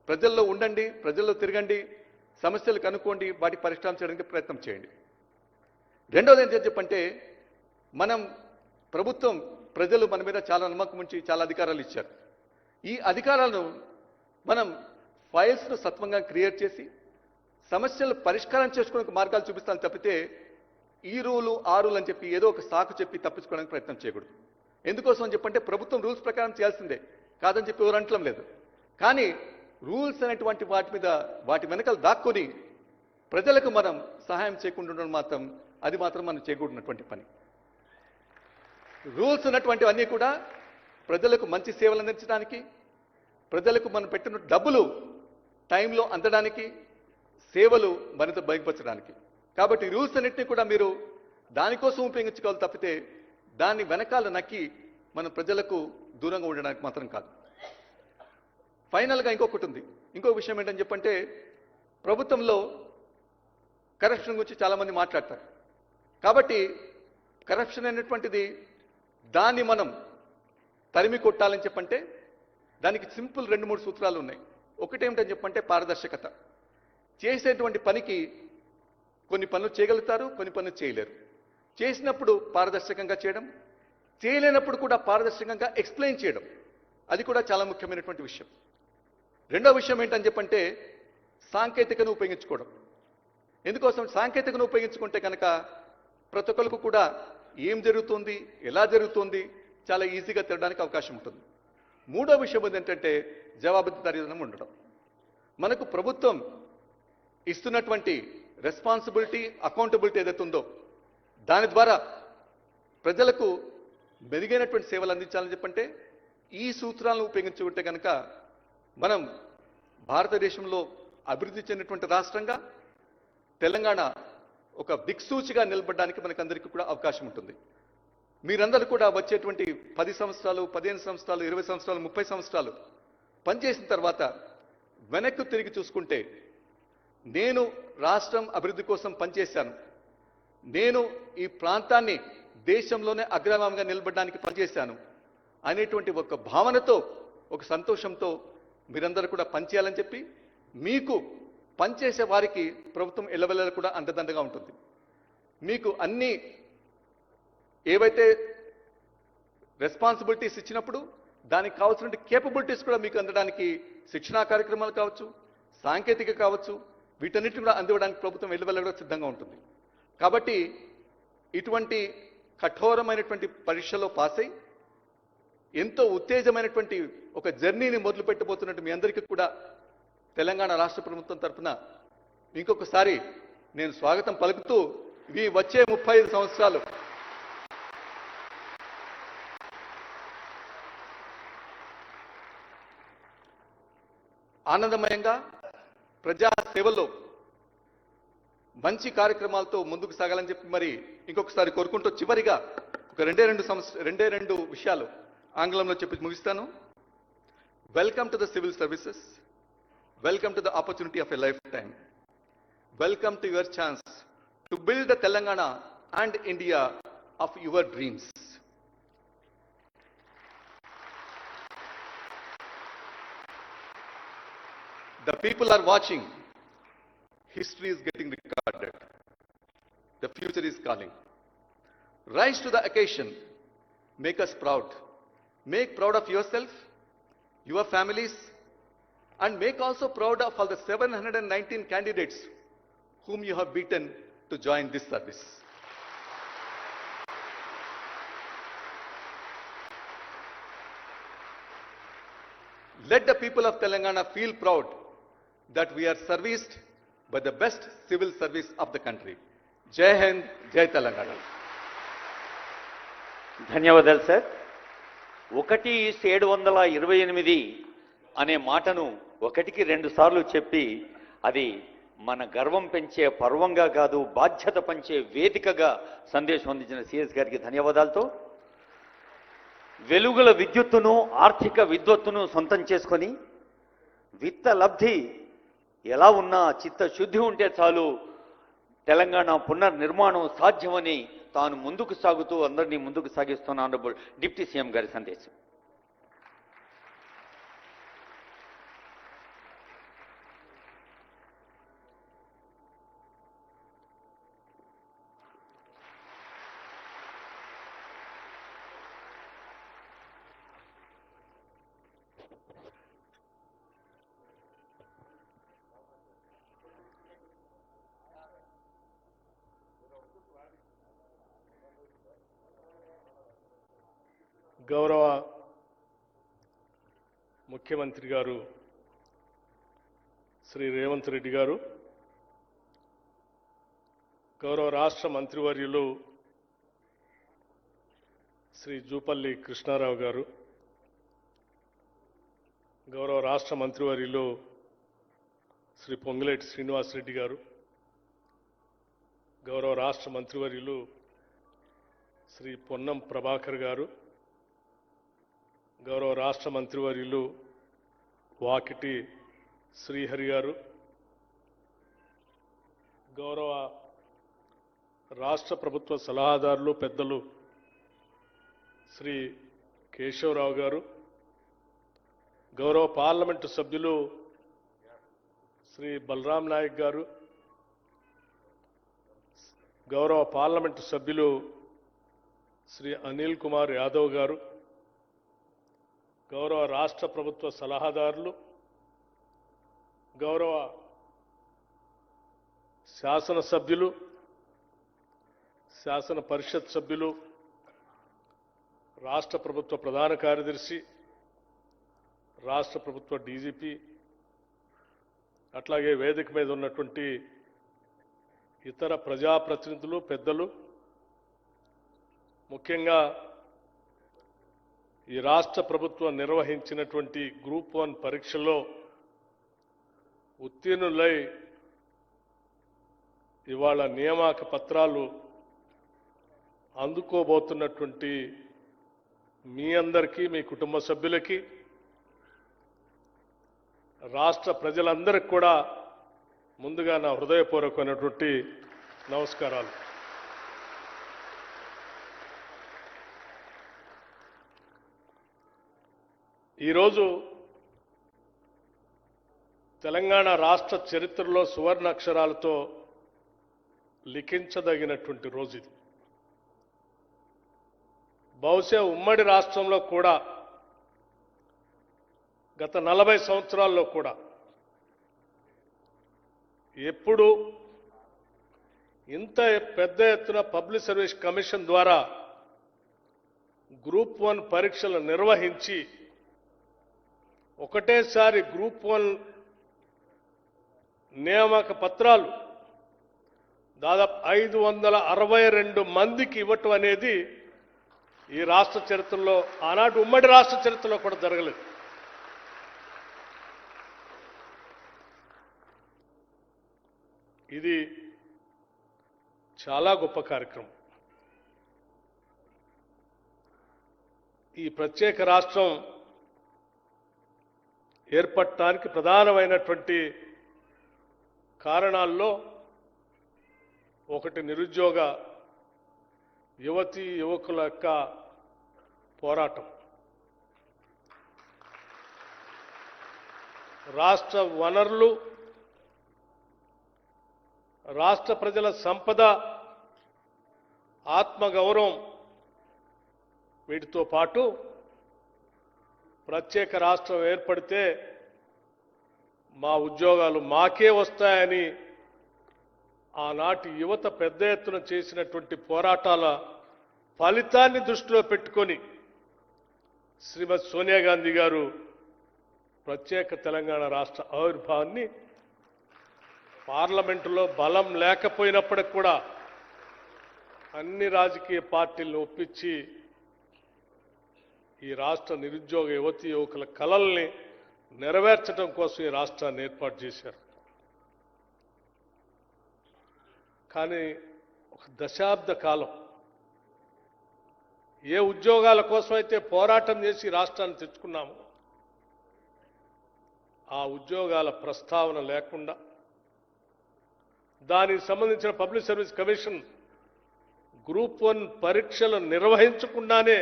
ప్రజల్లో ఉండండి, ప్రజల్లో తిరగండి, సమస్యలు కనుక్కోండి, వాటి పరిష్కారం చేయడానికి ప్రయత్నం చేయండి. రెండవది ఏంటంటే చెప్పంటే మనం ప్రభుత్వం ప్రజలు మన మీద చాలా నమ్మకం ఉంచి చాలా అధికారాలు ఇచ్చారు. ఈ అధికారాలను మనం ఫైల్స్ను సత్వంగా క్రియేట్ చేసి సమస్యలు పరిష్కారం చేసుకోవడానికి మార్గాలు చూపిస్తాను తప్పితే ఈ రూలు ఆ రూల్ అని చెప్పి ఏదో ఒక సాకు చెప్పి తప్పించుకోవడానికి ప్రయత్నం చేయకూడదు. ఎందుకోసం అని చెప్పంటే ప్రభుత్వం రూల్స్ ప్రకారం చేయాల్సిందే, కాదని చెప్పి ఎవరు అంటడం లేదు. కానీ రూల్స్ అనేటువంటి వాటి మీద వాటి వెనకాల దాక్కొని ప్రజలకు మనం సహాయం చేయకుండా ఉండడం మాత్రం అది మాత్రం మనం చేయకూడనటువంటి పని. రూల్స్ ఉన్నటువంటివన్నీ కూడా ప్రజలకు మంచి సేవలు అందించడానికి, ప్రజలకు మనం పెట్టిన డబ్బులు టైంలో అందడానికి, సేవలు మరింత బయటపరచడానికి. కాబట్టి రూల్స్ అన్నింటినీ కూడా మీరు దానికోసం ఉపయోగించుకోవాలి తప్పితే దాన్ని వెనకాల నక్కి మన ప్రజలకు దూరంగా ఉండడానికి మాత్రం కాదు. ఫైనల్గా ఇంకొకటి ఉంది. ఇంకో విషయం ఏంటని చెప్పంటే ప్రభుత్వంలో కరప్షన్ గురించి చాలామంది మాట్లాడతారు. కాబట్టి కరప్షన్ అనేటువంటిది దాన్ని మనం తరిమి కొట్టాలని చెప్పంటే దానికి సింపుల్ 2-3 సూత్రాలు ఉన్నాయి. ఒకటేమిటని చెప్పంటే పారదర్శకత. చేసేటువంటి పనికి కొన్ని పనులు చేయగలుగుతారు, కొన్ని పనులు చేయలేరు. చేసినప్పుడు పారదర్శకంగా చేయడం, చేయలేనప్పుడు కూడా పారదర్శకంగా ఎక్స్ప్లెయిన్ చేయడం, అది కూడా చాలా ముఖ్యమైనటువంటి విషయం. రెండో విషయం ఏంటని చెప్పంటే సాంకేతికను ఉపయోగించుకోవడం. ఎందుకోసం సాంకేతికను ఉపయోగించుకుంటే కనుక ప్రతి ఒక్కరికి కూడా ఏం జరుగుతుంది, ఎలా జరుగుతుంది చాలా ఈజీగా తిరగడానికి అవకాశం ఉంటుంది. మూడో విషయం ఏంటంటే జవాబుదారీతనం ఉండడం. మనకు ప్రభుత్వం ఇస్తున్నటువంటి రెస్పాన్సిబిలిటీ, అకౌంటబిలిటీ ఏదైతే ఉందో దాని ద్వారా ప్రజలకు మెరుగైనటువంటి సేవలు అందించాలని చెప్పంటే ఈ సూత్రాలను ఉపయోగించుకుంటే కనుక మనం భారతదేశంలో అభివృద్ధి చెందినటువంటి రాష్ట్రంగా తెలంగాణ ఒక దిక్సూచిగా నిలబడడానికి మనకందరికీ కూడా అవకాశం ఉంటుంది. మీరందరూ కూడా వచ్చేటువంటి 10 సంవత్సరాలు, 15 సంవత్సరాలు, 20 సంవత్సరాలు, 30 సంవత్సరాలు పనిచేసిన తర్వాత వెనక్కు తిరిగి చూసుకుంటే నేను రాష్ట్రం అభివృద్ధి కోసం పనిచేశాను, నేను ఈ ప్రాంతాన్ని దేశంలోనే అగ్రగామిగా నిలబడడానికి పనిచేశాను అనేటువంటి ఒక భావనతో, ఒక సంతోషంతో మీరందరూ కూడా పనిచేయాలని చెప్పి మీకు పనిచేసే వారికి ప్రభుత్వం ఎల్లవెల్లలా కూడా అండదండగా ఉంటుంది. మీకు అన్ని ఏవైతే రెస్పాన్సిబిలిటీస్ ఇచ్చినప్పుడు దానికి కావాల్సిన కేపబిలిటీస్ కూడా మీకు అందడానికి శిక్షణా కార్యక్రమాలు కావచ్చు, సాంకేతిక కావచ్చు, వీటన్నిటిని కూడా అందివ్వడానికి ప్రభుత్వం ఎల్లవెల్లలా సిద్ధంగా ఉంటుంది. కాబట్టి ఇటువంటి కఠోరమైనటువంటి పరీక్షలో పాస్ అయి ఎంతో ఉత్తేజమైనటువంటి ఒక జర్నీని మొదలు పెట్టబోతున్నట్టు మీ అందరికీ కూడా తెలంగాణ రాష్ట్ర ప్రభుత్వం తరఫున ఇంకొకసారి నేను స్వాగతం పలుకుతూ ఇవి వచ్చే 35 సంవత్సరాలు ఆనందమయంగా ప్రజా సేవల్లో మంచి కార్యక్రమాలతో ముందుకు సాగాలని చెప్పి మరి ఇంకొకసారి కోరుకుంటూ చివరిగా ఒక రెండే రెండు విషయాలు ఆంగ్లంలో చెప్పి ముగిస్తాను. Welcome to the civil services, welcome to the opportunity of a life time, welcome to your chance to build the Telangana and India of your dreams. The people are watching. History is getting recorded. The future is calling. Rise to the occasion. Make us proud. Make proud of yourself, your families, and make also proud of all the 719 candidates whom you have beaten to join this service. Let the people of Telangana feel proud that we are serviced by the best civil service of the country. Jai Hind, Jai Telangana. ధన్యవాదాలు సార్. 1:728 అనే మాటను 1కి 2 సార్లు చెప్పి అది మన గర్వం పెంచే పర్వంగా కాదు, బాధ్యత పంచే వేదికగా సందేశం అందించిన సిఎస్ గారికి ధన్యవాదాలతో, వెలుగుల విద్యుత్తును, ఆర్థిక విద్వత్తును సొంతం చేసుకొని విత్త లబ్ధి ఎలా ఉన్నా చిత్తశుద్ధి ఉంటే చాలు తెలంగాణ పునర్నిర్మాణం సాధ్యమని తాను ముందుకు సాగుతూ అందరినీ ముందుకు సాగిస్తున్న ఆనరబుల్ డిప్యూటీ సీఎం గారి సందేశం. గౌరవ ముఖ్యమంత్రి గారు శ్రీ రేవంత్ రెడ్డి గారు, గౌరవ రాష్ట్ర మంత్రివర్యులు శ్రీ జూపల్లి కృష్ణారావు గారు, గౌరవ రాష్ట్ర మంత్రివర్యులు శ్రీ పొంగులేటి శ్రీనివాసరెడ్డి గారు, గౌరవ రాష్ట్ర మంత్రివర్యులు శ్రీ పొన్నం ప్రభాకర్ గారు, గౌరవ రాష్ట్ర మంత్రివర్యులు వాకిటి శ్రీహరి గారు, గౌరవ రాష్ట్ర ప్రభుత్వ సలహాదారులు పెద్దలు శ్రీ కేశవరావు గారు, గౌరవ పార్లమెంటు సభ్యులు శ్రీ బలరాం నాయక్ గారు, గౌరవ పార్లమెంటు సభ్యులు శ్రీ అనిల్ కుమార్ యాదవ్ గారు, గౌరవ రాష్ట్ర ప్రభుత్వ సలహాదారులు, గౌరవ శాసనసభ్యులు, శాసన పరిషత్ సభ్యులు, రాష్ట్ర ప్రభుత్వ ప్రధాన కార్యదర్శి, రాష్ట్ర ప్రభుత్వ డీజీపీ, అట్లాగే వేదిక మీద ఉన్నటువంటి ఇతర ప్రజాప్రతినిధులు, పెద్దలు, ముఖ్యంగా ఈ రాష్ట్ర ప్రభుత్వం నిర్వహించినటువంటి గ్రూప్ 1 పరీక్షలో ఉత్తీర్ణులై ఇవాళ నియామక పత్రాలు అందుకోబోతున్నటువంటి మీ అందరికీ, మీ కుటుంబ సభ్యులకి, రాష్ట్ర ప్రజలందరికీ కూడా ముందుగా నా హృదయపూర్వకమైనటువంటి నమస్కారాలు. ఈరోజు తెలంగాణ రాష్ట్ర చరిత్రలో సువర్ణ అక్షరాలతో లిఖించదగినటువంటి రోజు ఇది. బహుశా ఉమ్మడి రాష్ట్రంలో కూడా గత 40 సంవత్సరాల్లో కూడా ఎప్పుడు ఇంత పెద్ద ఎత్తున పబ్లిక్ సర్వీస్ కమిషన్ ద్వారా గ్రూప్ 1 పరీక్షలు నిర్వహించి ఒకటేసారి గ్రూప్ 1 నియామక పత్రాలు దాదాపు 562 మందికి ఇవ్వటం అనేది ఈ రాష్ట్ర చరిత్రలో, ఆనాటి ఉమ్మడి రాష్ట్ర చరిత్రలో కూడా జరగలేదు. ఇది చాలా గొప్ప కార్యక్రమం. ఈ ప్రత్యేక రాష్ట్రం ఏర్పడటానికి ప్రధానమైనటువంటి కారణాల్లో ఒకటి నిరుద్యోగ యువతీ యువకుల యొక్క పోరాటం, రాష్ట్ర వనరులు, రాష్ట్ర ప్రజల సంపద, ఆత్మగౌరవం, వీటితో పాటు ప్రత్యేక రాష్ట్రం ఏర్పడితే మా ఉద్యోగాలు మాకే వస్తాయని ఆనాటి యువత పెద్ద ఎత్తున చేసినటువంటి పోరాటాల ఫలితాన్ని దృష్టిలో పెట్టుకొని శ్రీమతి సోనియా గాంధీ గారు ప్రత్యేక తెలంగాణ రాష్ట్ర ఆవిర్భావాన్ని పార్లమెంటులో బలం లేకపోయినప్పటికి కూడా అన్ని రాజకీయ పార్టీలను ఒప్పించి ఈ రాష్ట్ర నిరుద్యోగ యువతీ యువకుల కలల్ని నెరవేర్చడం కోసం ఈ రాష్ట్రాన్ని ఏర్పాటు చేశారు. కానీ ఒక దశాబ్ద కాలం ఏ ఉద్యోగాల కోసం అయితే పోరాటం చేసి ఈ రాష్ట్రాన్ని తెచ్చుకున్నామో ఆ ఉద్యోగాల ప్రస్తావన లేకుండా దానికి సంబంధించిన పబ్లిక్ సర్వీస్ కమిషన్ గ్రూప్ 1 పరీక్షలు నిర్వహించకుండానే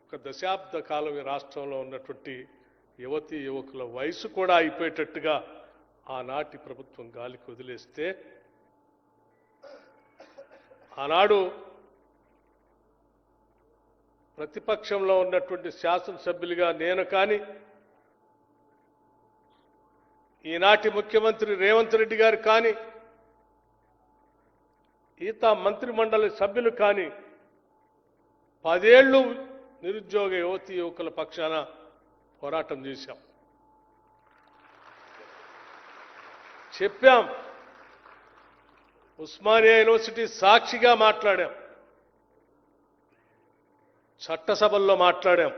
ఒక దశాబ్ద కాలం ఈ రాష్ట్రంలో ఉన్నటువంటి యువతీ యువకుల వయసు కూడా అయిపోయేటట్టుగా ఆనాటి ప్రభుత్వం గాలికి వదిలేస్తే ఆనాడు ప్రతిపక్షంలో ఉన్నటువంటి శాసనసభ్యులుగా నేను కానీ ఈనాటి ముఖ్యమంత్రి రేవంత్ రెడ్డి గారు కానీ ఈతా మంత్రిమండలి సభ్యులు కానీ 10 ఏళ్ళు నిరుద్యోగ యువతీ యువకుల పక్షాన పోరాటం చేశాం. చెప్పాం, ఉస్మానియా యూనివర్సిటీ సాక్షిగా మాట్లాడాం, చట్టసభల్లో మాట్లాడాం.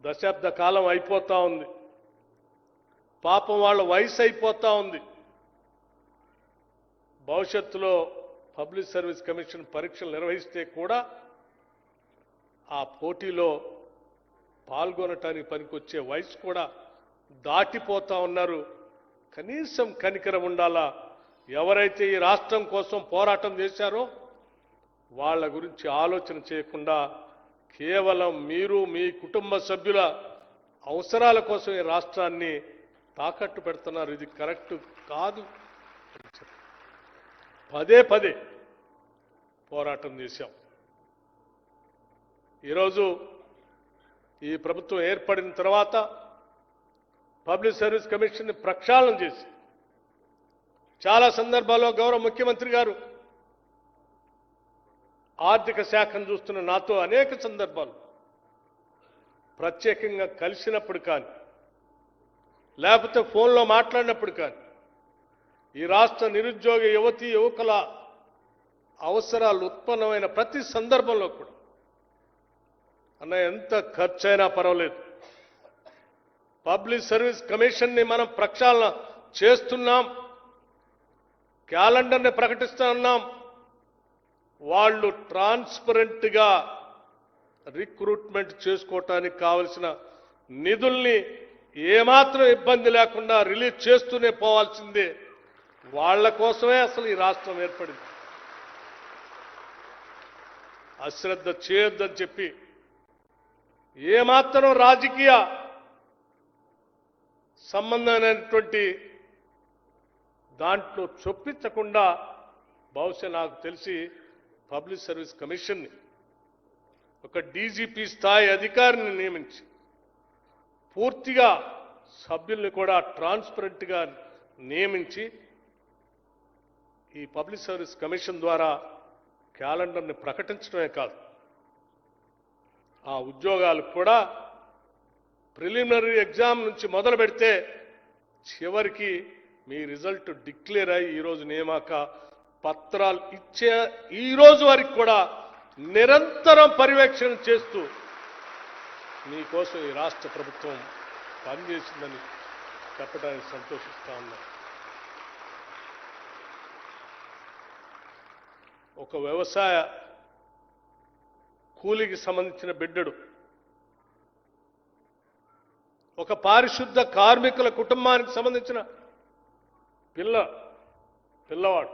దశాబ్ద కాలం అయిపోతా ఉంది, పాపం వాళ్ళ వయసు అయిపోతా ఉంది. భవిష్యత్తులో పబ్లిక్ సర్వీస్ కమిషన్ పరీక్షలు నిర్వహిస్తే కూడా ఆ పోటీలో పాల్గొనటానికి పనికొచ్చే వయసు కూడా దాటిపోతా ఉన్నారు. కనీసం కనికరం ఉండాలా. ఎవరైతే ఈ రాష్ట్రం కోసం పోరాటం చేశారో వాళ్ళ గురించి ఆలోచన చేయకుండా కేవలం మీరు మీ కుటుంబ సభ్యుల అవసరాల కోసం ఈ రాష్ట్రాన్ని తాకట్టు పెడుతున్నారు. ఇది కరెక్ట్ కాదు. పదే పదే పోరాటం చేశాం. ఈరోజు ఈ ప్రభుత్వం ఏర్పడిన తర్వాత పబ్లిక్ సర్వీస్ కమిషన్ని ప్రక్షాళన చేసి చాలా సందర్భాల్లో గౌరవ ముఖ్యమంత్రి గారు ఆర్థిక శాఖను చూస్తున్న నాతో అనేక సందర్భాలు ప్రత్యేకంగా కలిసినప్పుడు కానీ లేకపోతే ఫోన్లో మాట్లాడినప్పుడు కానీ ఈ రాష్ట్ర నిరుద్యోగ యువతీ యువకుల అవసరాలు ఉత్పన్నమైన ప్రతి సందర్భంలో కూడా అన్న ఎంత ఖర్చైనా పర్వాలేదు, పబ్లిక్ సర్వీస్ కమిషన్ని మనం ప్రక్షాళన చేస్తున్నాం, క్యాలెండర్ని ప్రకటిస్తున్నాం, వాళ్ళు ట్రాన్స్పరెంట్గా రిక్రూట్మెంట్ చేసుకోవటానికి కావలసిన నిధుల్ని ఏమాత్రం ఇబ్బంది లేకుండా రిలీజ్ చేస్తూనే పోవాల్సిందే. వాళ్ళ కోసమే అసలు ఈ రాష్ట్రం ఏర్పడింది. అశ్రద్ధ చేయొద్దని చెప్పి ఏమాత్రం రాజకీయ సంబంధమైనటువంటి దాంట్లో చొప్పించకుండా బహుశా నాకు తెలిసి పబ్లిక్ సర్వీస్ కమిషన్ని ఒక డీజీపీ స్థాయి అధికారిని నియమించి పూర్తిగా సభ్యుల్ని కూడా ట్రాన్స్పరెంట్గా నియమించి ఈ పబ్లిక్ సర్వీస్ కమిషన్ ద్వారా క్యాలెండర్ని ప్రకటించడమే కాదు, ఆ ఉద్యోగాలు కూడా ప్రిలిమినరీ ఎగ్జామ్ నుంచి మొదలు పెడితే చివరికి మీ రిజల్ట్ డిక్లేర్ అయ్యి ఈరోజు నియామక పత్రాలు ఇచ్చే ఈ రోజు వరకు కూడా నిరంతరం పర్యవేక్షణ చేస్తూ మీకోసం ఈ రాష్ట్ర ప్రభుత్వం పనిచేసిందని చెప్పడానికి సంతోషిస్తా ఉన్నాను. ఒక వ్యవసాయ కూలికి సంబంధించిన బిడ్డడు, ఒక పారిశుద్ధ కార్మికుల కుటుంబానికి సంబంధించిన పిల్లవాడు,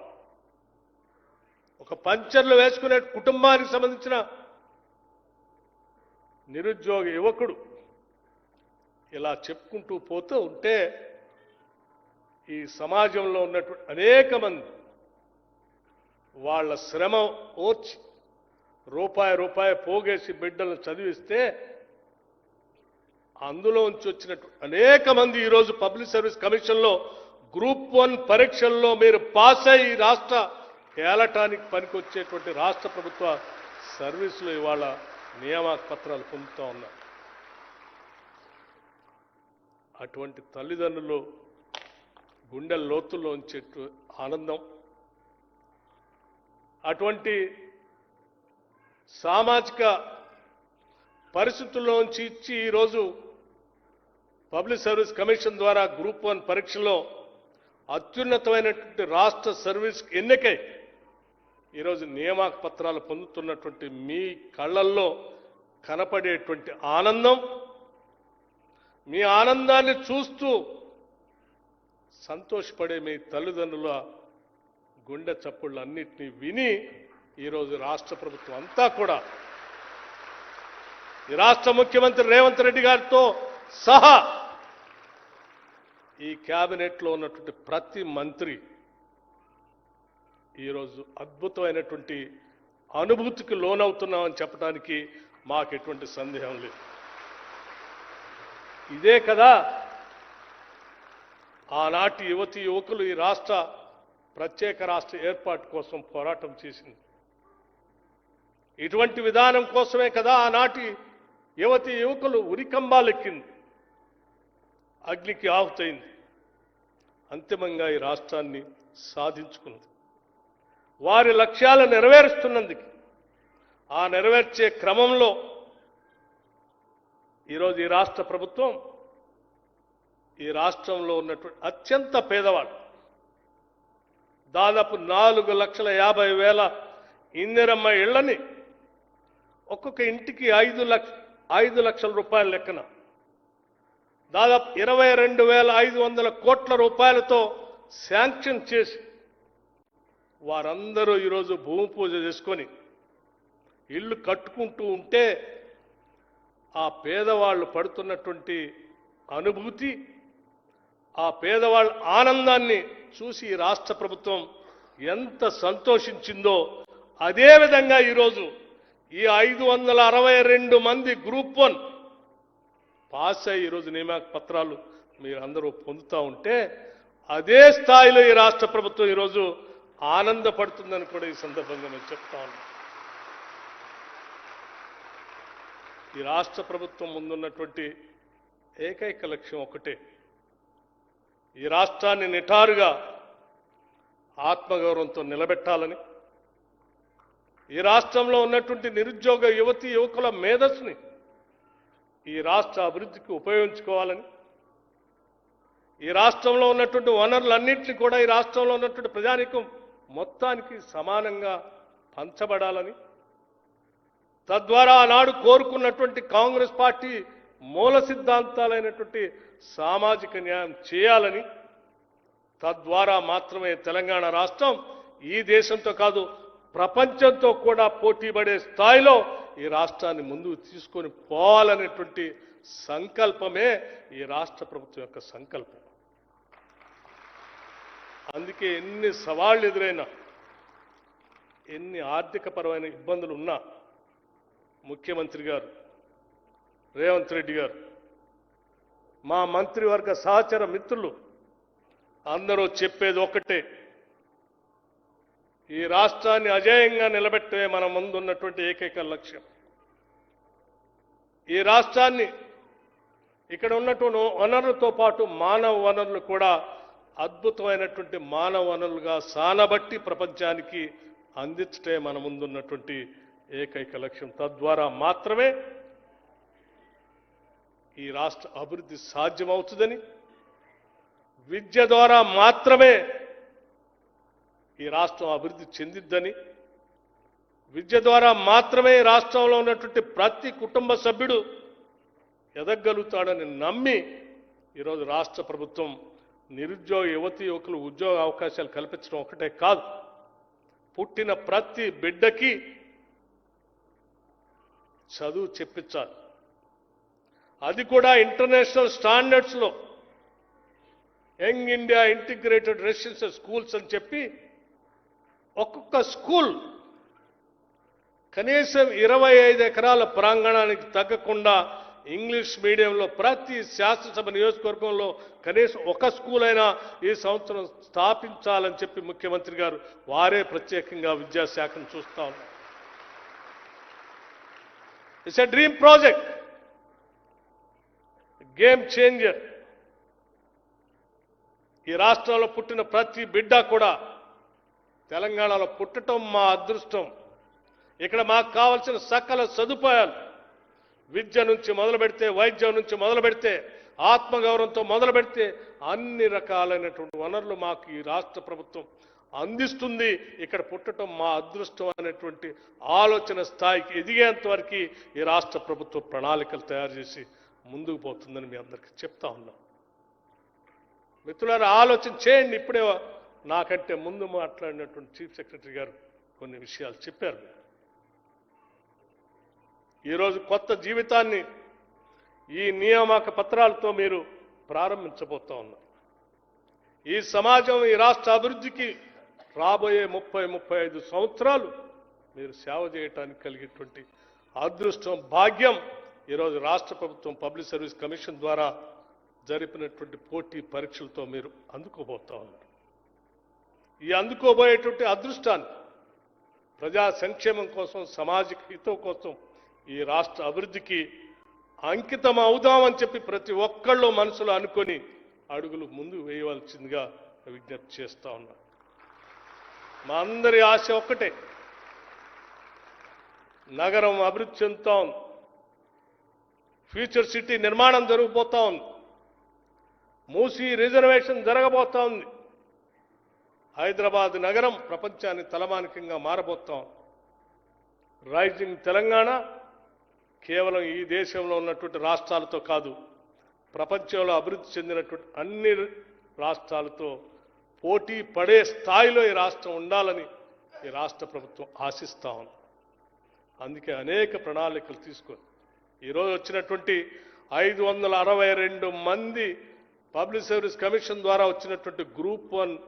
ఒక పంచర్లు వేసుకునే కుటుంబానికి సంబంధించిన నిరుద్యోగ యువకుడు, ఇలా చెప్పుకుంటూ పోతూ ఉంటే ఈ సమాజంలో ఉన్నటువంటి అనేక మంది వాళ్ళ శ్రమ ఓర్చి రూపాయి పోగేసి బిడ్డలను చదివిస్తే అందులోంచి వచ్చినట్టు అనేక మంది ఈరోజు పబ్లిక్ సర్వీస్ కమిషన్లో గ్రూప్ 1 పరీక్షల్లో మీరు పాస్ అయ్యి రాష్ట్ర ఏలటానికి పనికొచ్చేటువంటి రాష్ట్ర ప్రభుత్వ సర్వీసులు ఇవాళ నియామక పత్రాలు పొందుతూ ఉన్నారు. అటువంటి తల్లిదండ్రులు గుండె లోతుల్లో ఉంచే ఆనందం, అటువంటి సామాజిక పరిస్థితుల్లోంచి ఇచ్చి ఈరోజు పబ్లిక్ సర్వీస్ కమిషన్ ద్వారా గ్రూప్ 1 పరీక్షలో అత్యున్నతమైనటువంటి రాష్ట్ర సర్వీస్ ఎన్నికై ఈరోజు నియామక పత్రాలు పొందుతున్నటువంటి మీ కళ్ళల్లో కనపడేటువంటి ఆనందం, మీ ఆనందాన్ని చూస్తూ సంతోషపడే మీ తల్లిదండ్రుల గుండె చప్పుళ్ళన్నింటినీ విని ఈరోజు రాష్ట్ర ప్రభుత్వం అంతా కూడా ఈ రాష్ట్ర ముఖ్యమంత్రి రేవంత్ రెడ్డి గారితో సహా ఈ క్యాబినెట్లో ఉన్నటువంటి ప్రతి మంత్రి ఈరోజు అద్భుతమైనటువంటి అనుభూతికి లోనవుతున్నామని చెప్పడానికి మాకు ఎటువంటి సందేహం లేదు. ఇదే కదా ఆనాటి యువతి యువకులు ఈ రాష్ట్ర ప్రత్యేక రాష్ట్ర ఏర్పాటు కోసం పోరాటం చేసింది. ఇటువంటి విధానం కోసమే కదా ఆనాటి యువతి యువకులు ఉరికంబాలెక్కింది, అగ్నికి ఆహుతైంది, అంతిమంగా ఈ రాష్ట్రాన్ని సాధించుకుంది. వారి లక్ష్యాలు నెరవేరుస్తున్నందుకు ఆ నెరవేర్చే క్రమంలో ఈరోజు ఈ రాష్ట్ర ప్రభుత్వం ఈ రాష్ట్రంలో ఉన్నటువంటి అత్యంత పేదవాడు దాదాపు 4,50,000 ఇందిరమ్మ ఇళ్లని ఒక్కొక్క ఇంటికి 5 లక్షల రూపాయల లెక్కన దాదాపు 22,500 కోట్ల రూపాయలతో శాంక్షన్ చేసి వారందరూ ఈరోజు భూమి పూజ చేసుకొని ఇళ్ళు కట్టుకుంటూ ఉంటే ఆ పేదవాళ్ళు పడుతున్నటువంటి అనుభూతి, ఆ పేదవాళ్ళ ఆనందాన్ని చూసి ఈ రాష్ట్ర ప్రభుత్వం ఎంత సంతోషించిందో అదేవిధంగా ఈరోజు ఈ 562 మంది గ్రూప్ 1 పాస్ అయ్యి ఈరోజు నియామక పత్రాలు మీరందరూ పొందుతూ ఉంటే అదే స్థాయిలో ఈ రాష్ట్ర ప్రభుత్వం ఈరోజు ఆనందపడుతుందని కూడా ఈ సందర్భంగా మేము చెప్తా ఉన్నాం. ఈ రాష్ట్ర ప్రభుత్వం ముందున్నటువంటి ఏకైక లక్ష్యం ఒకటే, ఈ రాష్ట్రాన్ని నిటారుగా ఆత్మగౌరవంతో నిలబెట్టాలని, ఈ రాష్ట్రంలో ఉన్నటువంటి నిరుద్యోగ యువతి యువకుల మేధస్సుని ఈ రాష్ట్ర అభివృద్ధికి ఉపయోగించుకోవాలని, ఈ రాష్ట్రంలో ఉన్నటువంటి వనరులన్నింటినీ కూడా ఈ రాష్ట్రంలో ఉన్నటువంటి ప్రజానీకం మొత్తానికి సమానంగా పంచబడాలని, తద్వారా ఆనాడు కోరుకున్నటువంటి కాంగ్రెస్ పార్టీ మూల సిద్ధాంతాలైనటువంటి సామాజిక న్యాయం చేయాలని, తద్వారా మాత్రమే తెలంగాణ రాష్ట్రం ఈ దేశంతో కాదు ప్రపంచంతో కూడా పోటీపడే స్థాయిలో ఈ రాష్ట్రాన్ని ముందుకు తీసుకొని పోవాలనేటువంటి సంకల్పమే ఈ రాష్ట్ర ప్రభుత్వం యొక్క సంకల్పం. అందుకే ఎన్ని సవాళ్లు ఎదురైనా, ఎన్ని ఆర్థికపరమైన ఇబ్బందులు ఉన్నా ముఖ్యమంత్రి గారు రేవంత్ రెడ్డి గారు, మా మంత్రివర్గ సహచర మిత్రులు అందరూ చెప్పేది ఒకటే, ఈ రాష్ట్రాన్ని అజేయంగా నిలబెట్టే మన ముందున్నటువంటి ఏకైక లక్ష్యం. ఈ రాష్ట్రాన్ని ఇక్కడ ఉన్నటువంటి వనరులతో పాటు మానవ వనరులు కూడా అద్భుతమైనటువంటి మానవ వనరులుగా సానబట్టి ప్రపంచానికి అందించటే మన ముందున్నటువంటి ఏకైక లక్ష్యం. తద్వారా మాత్రమే ఈ రాష్ట్ర అభివృద్ధి సాధ్యమవుతుందని, విద్య ద్వారా మాత్రమే ఈ రాష్ట్రం అభివృద్ధి చెందిద్దని, విద్య ద్వారా మాత్రమే రాష్ట్రంలో ఉన్నటువంటి ప్రతి కుటుంబ సభ్యుడు ఎదగలుగుతాడని నమ్మి ఈరోజు రాష్ట్ర ప్రభుత్వం నిరుద్యోగ యువతి యువకులు ఉద్యోగ అవకాశాలు కల్పించడం ఒకటే కాదు, పుట్టిన ప్రతి బిడ్డకి చదువు చెప్పించాలి. అది కూడా ఇంటర్నేషనల్ స్టాండర్డ్స్లో young India integrated residential schools అని చెప్పి ఒక్కొక్క స్కూల్ కనీసం 25 ఎకరాల ప్రాంగణానికి తగ్గకుండా ఇంగ్లీష్ మీడియంలో ప్రతి శాసనసభ నియోజకవర్గంలో కనీసం ఒక స్కూల్ అయినా ఈ సంవత్సరం స్థాపించాలని చెప్పి ముఖ్యమంత్రి గారు వారే ప్రత్యేకంగా విద్యాశాఖను చూస్తా ఉన్నారు. It's a dream project, game changer. ఈ రాష్ట్రంలో పుట్టిన ప్రతి బిడ్డ కూడా తెలంగాణలో పుట్టడం మా అదృష్టం, ఇక్కడ మాకు కావాల్సిన సకల సదుపాయాలు విద్య నుంచి మొదలు పెడితే, వైద్యం నుంచి మొదలు పెడితే, ఆత్మగౌరవంతో మొదలు పెడితే అన్ని రకాలైనటువంటి వనరులు మాకు ఈ రాష్ట్ర ప్రభుత్వం అందిస్తుంది. ఇక్కడ పుట్టడం మా అదృష్టం అనేటువంటి ఆలోచన స్థాయికి ఎదిగేంత వరకు ఈ రాష్ట్ర ప్రభుత్వం ప్రణాళికలు తయారు చేసి ముందుకు పోతుందని మీ అందరికీ చెప్తా ఉన్నాం. మిత్రులారా, ఆలోచన చేయండి. ఇప్పుడే నాకంటే ముందు మాట్లాడినటువంటి చీఫ్ సెక్రటరీ గారు కొన్ని విషయాలు చెప్పారు. ఈరోజు కొత్త జీవితాన్ని ఈ నియామక పత్రాలతో మీరు ప్రారంభించబోతా ఉన్నారు. ఈ సమాజం, ఈ రాష్ట్ర అభివృద్ధికి రాబోయే 30-35 సంవత్సరాలు మీరు సేవ చేయడానికి కలిగేటువంటి అదృష్టం, భాగ్యం ఈరోజు రాష్ట్ర ప్రభుత్వం పబ్లిక్ సర్వీస్ కమిషన్ ద్వారా జరిపినటువంటి పోటీ పరీక్షలతో మీరు అందుకోబోతా ఉన్నారు. ఈ అందుకోబోయేటువంటి అదృష్టాన్ని ప్రజా సంక్షేమం కోసం, సామాజిక హితం కోసం, ఈ రాష్ట్ర అభివృద్ధికి అంకితం అవుదామని చెప్పి ప్రతి ఒక్కళ్ళు మనసులో అనుకొని అడుగులు ముందు వేయవలసిందిగా విజ్ఞప్తి చేస్తా ఉన్నా. మా అందరి ఆశ ఒక్కటే, నగరం అభివృద్ధి చెందుతా ఉంది, ఫ్యూచర్ సిటీ నిర్మాణం జరగబోతా ఉంది, మూసీ రిజర్వేషన్ జరగబోతా ఉంది, హైదరాబాద్ నగరం ప్రపంచానికి తలమానికంగా మారబోతా ఉంది. రైజింగ్ తెలంగాణ కేవలం ఈ దేశంలో ఉన్నటువంటి రాష్ట్రాలతో కాదు, ప్రపంచంలో అభివృద్ధి చెందినటువంటి అన్ని రాష్ట్రాలతో పోటీ పడే స్థాయిలో ఈ రాష్ట్రం ఉండాలని ఈ రాష్ట్ర ప్రభుత్వం ఆశిస్తా ఉంది. అందుకే అనేక ప్రణాళికలు తీసుకొని ఈరోజు వచ్చినటువంటి 562 మంది పబ్లిక్ సర్వీస్ కమిషన్ ద్వారా వచ్చినటువంటి గ్రూప్ 1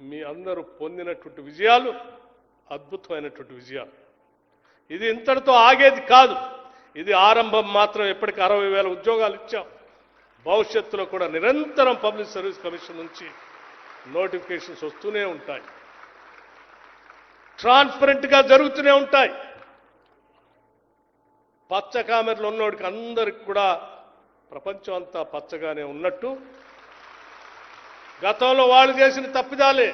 మీ అందరూ పొందినటువంటి విజయాలు అద్భుతమైనటువంటి విజయాలు. ఇది ఇంతటితో ఆగేది కాదు, ఇది ఆరంభం మాత్రం. ఎప్పటికీ 60,000 ఉద్యోగాలు ఇచ్చాం. భవిష్యత్తులో కూడా నిరంతరం పబ్లిక్ సర్వీస్ కమిషన్ నుంచి నోటిఫికేషన్స్ వస్తూనే ఉంటాయి, ట్రాన్స్పరెంట్గా జరుగుతూనే ఉంటాయి. పచ్చ కామెరలు ఉన్నోడికి అందరికి కూడా ప్రపంచం అంతా పచ్చగానే ఉన్నట్టు గతంలో వాళ్ళు చేసిన తప్పిదాలే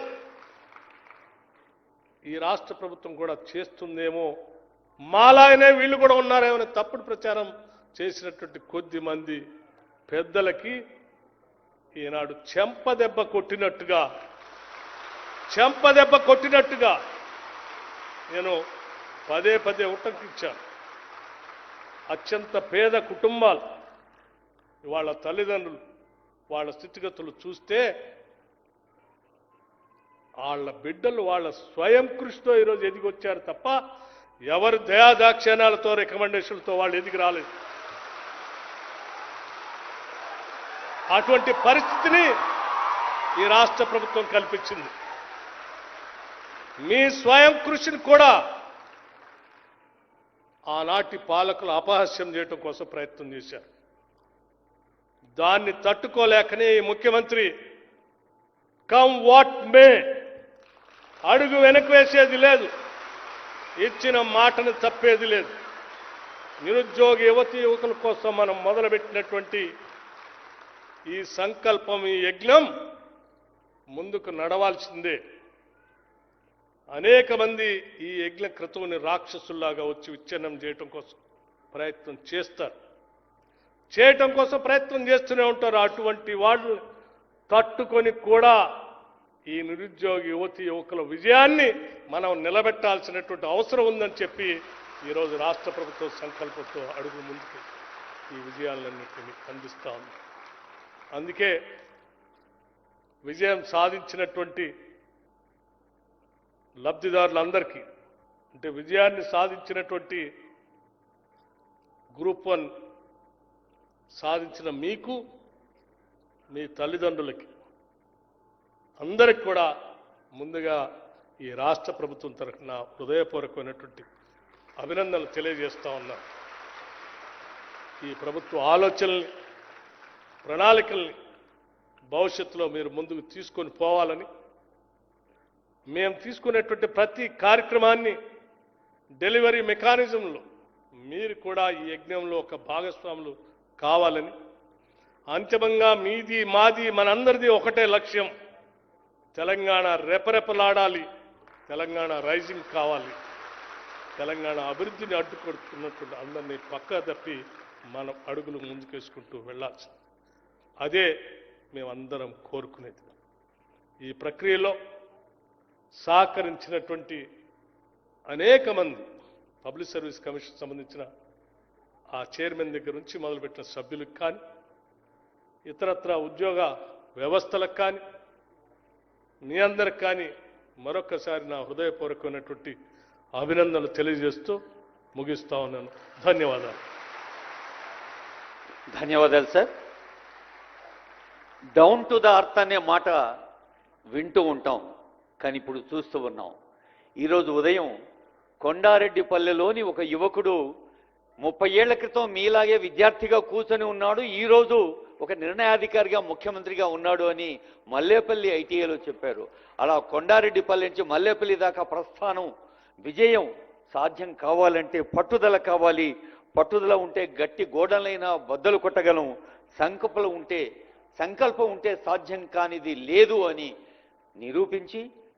ఈ రాష్ట్ర ప్రభుత్వం కూడా చేస్తుందేమో, మాలాయనే వీళ్ళు కూడా ఉన్నారేమో తప్పుడు ప్రచారం చేసినటువంటి కొద్ది మంది పెద్దలకి ఈనాడు చెంపదెబ్బ కొట్టినట్టుగా నేను పదే ఉటంకించాను. అత్యంత పేద కుటుంబాలు, వాళ్ళ తల్లిదండ్రులు, వాళ్ళ స్థితిగతులు చూస్తే వాళ్ళ బిడ్డలు వాళ్ళ స్వయం కృషితో ఈరోజు ఎదిగొచ్చారు తప్ప ఎవరు దయాదాక్షిణ్యాలతో రికమెండేషన్లతో వాళ్ళు ఎదిగి రాలేదు. అటువంటి పరిస్థితిని ఈ రాష్ట్ర ప్రభుత్వం కల్పించింది. మీ స్వయం కృషిని కూడా ఆనాటి పాలకులు అపహాస్యం చేయడం కోసం ప్రయత్నం చేశారు. దాన్ని తట్టుకోలేకనే ఈ ముఖ్యమంత్రి కమ్ వాట్ మే అడుగు వెనక్కి వేసేది లేదు, ఇచ్చిన మాటను తప్పేది లేదు. నిరుద్యోగ యువతీ యువకుల కోసం మనం మొదలుపెట్టినటువంటి ఈ సంకల్పం, ఈ యజ్ఞం ముందుకు నడవాల్సిందే. అనేక మంది ఈ యజ్ఞ క్రతువుని రాక్షసుల్లాగా వచ్చి విచ్ఛిన్నం చేయటం కోసం ప్రయత్నం చేస్తూనే ఉంటారు. అటువంటి వాళ్ళు తట్టుకొని కూడా ఈ నిరుద్యోగ యువతీ యువకుల విజయాన్ని మనం నిలబెట్టాల్సినటువంటి అవసరం ఉందని చెప్పి ఈరోజు రాష్ట్ర ప్రభుత్వం సంకల్పంతో అడుగు ముందుకు ఈ విజయాలన్నింటినీ అందిస్తా ఉంది. అందుకే విజయం సాధించినటువంటి లబ్ధిదారులందరికీ, అంటే విజయాన్ని సాధించినటువంటి గ్రూప్ 1 సాధించిన మీకు, మీ తల్లిదండ్రులకి అందరికి కూడా ముందుగా ఈ రాష్ట్ర ప్రభుత్వం తరఫున హృదయపూర్వకమైనటువంటి అభినందనలు తెలియజేస్తా ఉన్నాను. ఈ ప్రభుత్వ ఆలోచనల్ని, ప్రణాళికల్ని భవిష్యత్తులో మీరు ముందుకు తీసుకొని పోవాలని, మేము తీసుకునేటువంటి ప్రతి కార్యక్రమాన్ని డెలివరీ మెకానిజంలో మీరు కూడా ఈ యజ్ఞంలో ఒక భాగస్వాములు కావాలని, అంతిమంగా మీది మాది మనందరిది ఒకటే లక్ష్యం, తెలంగాణ రెపరెపలాడాలి, తెలంగాణ రైజింగ్ కావాలి. తెలంగాణ అభివృద్ధిని అడ్డుకొడుతున్నటువంటి అందరినీ పక్కా తప్పి మనం అడుగులు ముందుకేసుకుంటూ వెళ్ళాల్సింది. అదే మేమందరం కోరుకునేది. ఈ ప్రక్రియలో సహకరించినటువంటి అనేక మంది పబ్లిక్ సర్వీస్ కమిషన్ సంబంధించిన ఆ చైర్మన్ దగ్గర నుంచి మొదలుపెట్టిన సభ్యులకు కానీ, ఇతరత్ర ఉద్యోగ వ్యవస్థలకు కానీ, మీ అందరికి కానీ మరొకసారి నా హృదయపూర్వకమైనటువంటి అభినందనలు తెలియజేస్తూ ముగిస్తా ఉన్నాను. ధన్యవాదాలు. ధన్యవాదాలు sir. Down to the earth అనే మాట వింటూ ఉంటాం, కానీ ఇప్పుడు చూస్తూ ఉన్నాం. ఈరోజు ఉదయం కొండారెడ్డిపల్లెలోని ఒక యువకుడు 30 ఏళ్ల క్రితం మీలాగే విద్యార్థిగా కూర్చొని ఉన్నాడు, ఈరోజు ఒక నిర్ణయాధికారిగా ముఖ్యమంత్రిగా ఉన్నాడు అని మల్లేపల్లి ఐటీఐలో చెప్పారు. అలా కొండారెడ్డిపల్లి నుంచి మల్లేపల్లి దాకా ప్రస్థానం విజయం సాధ్యం కావాలంటే పట్టుదల కావాలి. పట్టుదల ఉంటే గట్టి గోడలైనా బద్దలు కొట్టగలం. సంకల్పం ఉంటే సాధ్యం కానిది లేదు అని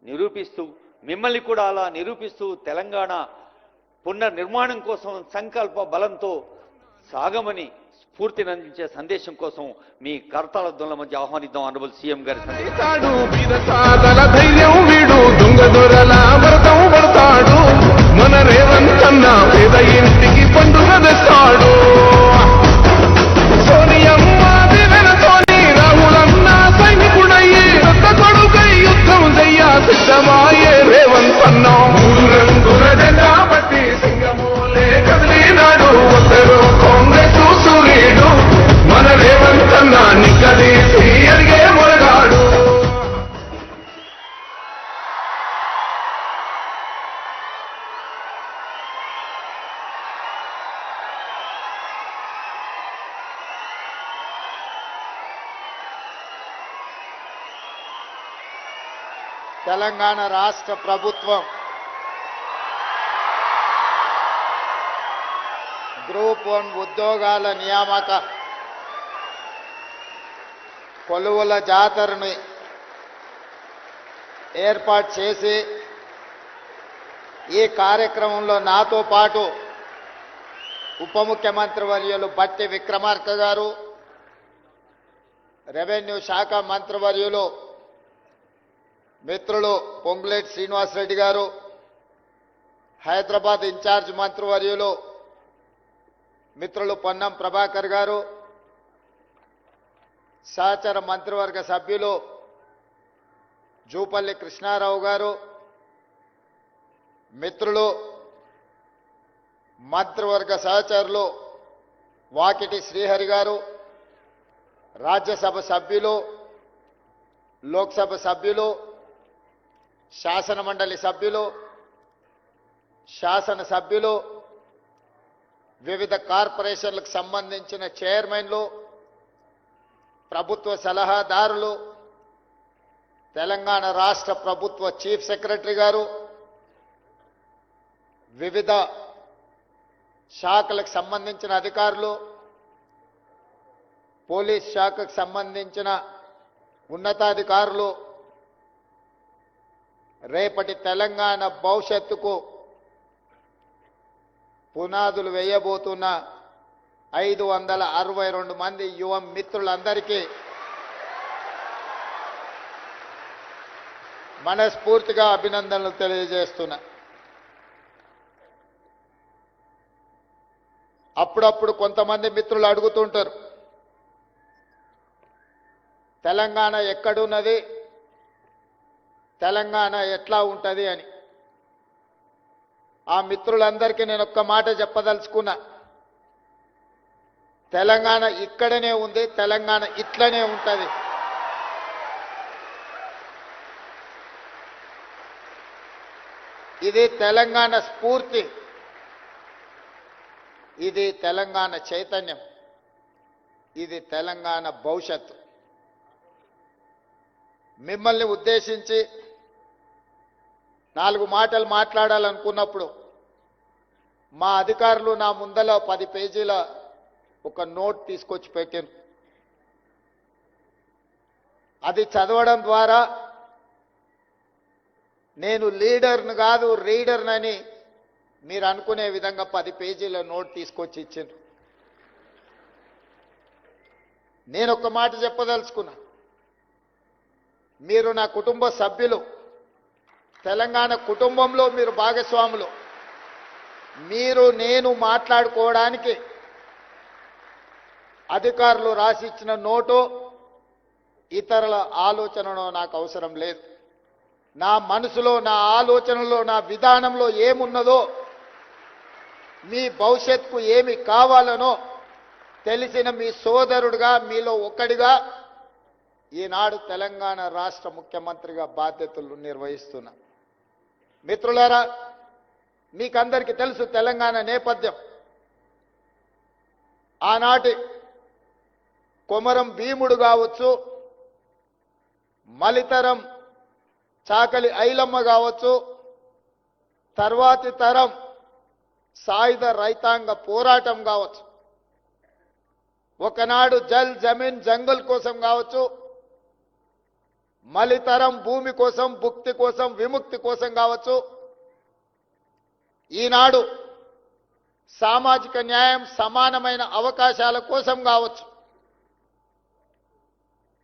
నిరూపిస్తూ మిమ్మల్ని కూడా అలా నిరూపిస్తూ తెలంగాణ పునర్నిర్మాణం కోసం సంకల్ప బలంతో సాగమని స్ఫూర్తిని అందించే సందేశం కోసం మీ కర్తాల ధ్వనుల మధ్య ఆహ్వానిద్దాం. ఆనరబుల్ సీఎం గారి సందేశం. ధైర్యం వీడు దొంగ దొరల వ్రతం పడతాడు. మన రేవంతన్న పేద ఇంటికి పండుగ తెస్తాడు. సోనియమ్మ దివెనతోని రాహులన్న సైనికుడయ్యి పెద్ద కొడుకై యుద్ధం చెయ్య సిద్ధమాయే రేవంతన్న. 3 రంగుల జెండా బట్టి సింగమూలే కదిలినాడు. ఒక్కరు కాంగ్రెస్ సూర్యుడు మన రేవంతన్న నిక్కదీసి అడిగే మొరగాడు. తెలంగాణ రాష్ట్ర ప్రభుత్వం గ్రూప్ 1 ఉద్యోగాల నియామక కొలువుల జాతరని ఏర్పాటు చేసి ఈ కార్యక్రమంలో నాతో పాటు ఉప ముఖ్యమంత్రి వర్యులు బట్టి విక్రమార్క గారు, రెవెన్యూ శాఖ మంత్రివర్యులు మిత్రులు పొంగులేటి శ్రీనివాసరెడ్డి గారు, హైదరాబాద్ ఇన్ఛార్జ్ మంత్రివర్యులు మిత్రులు పొన్నం ప్రభాకర్ గారు, సహచర మంత్రివర్గ సభ్యులు జూపల్లి కృష్ణారావు గారు, మిత్రులు మంత్రివర్గ సహచరులు వాకిటి శ్రీహరి గారు, రాజ్యసభ సభ్యులు, లోక్సభ సభ్యులు, శాసనమండలి సభ్యులు, శాసనసభ్యులు, వివిధ కార్పొరేషన్లకు సంబంధించిన చైర్మన్లు, ప్రభుత్వ సలహాదారులు, తెలంగాణ రాష్ట్ర ప్రభుత్వ చీఫ్ సెక్రటరీ గారు, వివిధ శాఖలకు సంబంధించిన అధికారులు, పోలీస్ శాఖకు సంబంధించిన ఉన్నతాధికారులు, రేపటి తెలంగాణ భవిష్యత్తుకు పునాదులు వేయబోతున్న 562 మంది యువ మిత్రులందరికీ మనస్ఫూర్తిగా అభినందనలు తెలియజేస్తున్నా. అప్పుడప్పుడు కొంతమంది మిత్రులు అడుగుతుంటారు, తెలంగాణ ఎక్కడున్నది, తెలంగాణ ఎట్లా ఉంటుంది అని. ఆ మిత్రులందరికీ నేను ఒక్క మాట చెప్పదలుచుకున్నా, తెలంగాణ ఇక్కడనే ఉంది, తెలంగాణ ఇట్లనే ఉంటుంది. ఇది తెలంగాణ స్ఫూర్తి, ఇది తెలంగాణ చైతన్యం, ఇది తెలంగాణ భవిష్యత్తు. మిమ్మల్ని ఉద్దేశించి 4 మాటలు మాట్లాడాలనుకున్నప్పుడు మా అధికారులు నా ముందల 10 పేజీల ఒక నోట్ తీసుకొచ్చి పెట్టాను. అది చదవడం ద్వారా నేను లీడర్ను కాదు రీడర్నని మీరు అనుకునే విధంగా 10 పేజీల నోట్ తీసుకొచ్చి ఇచ్చిండ్రు. నేను ఒక మాట చెప్పదలుచుకున్నా, మీరు నా కుటుంబ సభ్యులు, తెలంగాణ కుటుంబంలో మీరు భాగస్వాములు. మీరు నేను మాట్లాడుకోవడానికి అధికారులు రాసిచ్చిన నోటు ఇతరుల ఆలోచనలో నాకు అవసరం లేదు. నా మనసులో, నా ఆలోచనలో, నా విధానంలో ఏమున్నదో, మీ భవిష్యత్తుకు ఏమి కావాలనో తెలిసిన మీ సోదరుడిగా, మీలో ఒకడిగా ఈనాడు తెలంగాణ రాష్ట్ర ముఖ్యమంత్రిగా బాధ్యతలు నిర్వహిస్తున్నా. మిత్రులారా, మీకందరికీ తెలుసు తెలంగాణ నేపథ్యం. ఆనాటి కొమరం భీముడు కావచ్చు, మలితరం చాకలి ఐలమ్మ కావచ్చు, తర్వాతి తరం సాయుధ రైతాంగ పోరాటం కావచ్చు, ఒకనాడు జల్ జమీన్ జంగల్ కోసం కావచ్చు, మలితరం భూమి కోసం, భుక్తి కోసం, విముక్తి కోసం కావచ్చు, ఈనాడు సామాజిక న్యాయం, సమానమైన అవకాశాల కోసం కావచ్చు,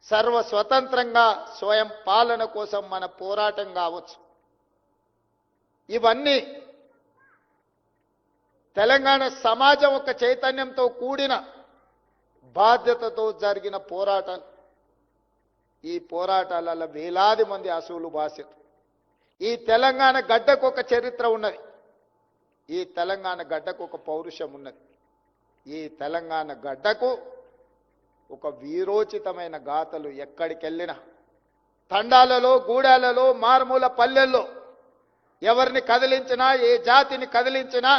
సర్వ స్వతంత్రంగా స్వయం పాలన కోసం మన పోరాటం కావచ్చు, ఇవన్నీ తెలంగాణ సమాజం ఒక చైతన్యంతో కూడిన బాధ్యతతో జరిగిన పోరాటాలు. ఈ పోరాటాలలో వేలాది మంది అసూలు బాధ్యత. ఈ తెలంగాణ గడ్డకు ఒక చరిత్ర ఉన్నది. ఈ తెలంగాణ గడ్డకు ఒక పౌరుషం ఉన్నది. ఈ తెలంగాణ గడ్డకు ఒక వీరోచితమైన గాథలు ఎక్కడికెళ్ళినా, తండాలలో, గూడాలలో, మారుమూల పల్లెల్లో ఎవరిని కదిలించినా, ఏ జాతిని కదిలించినా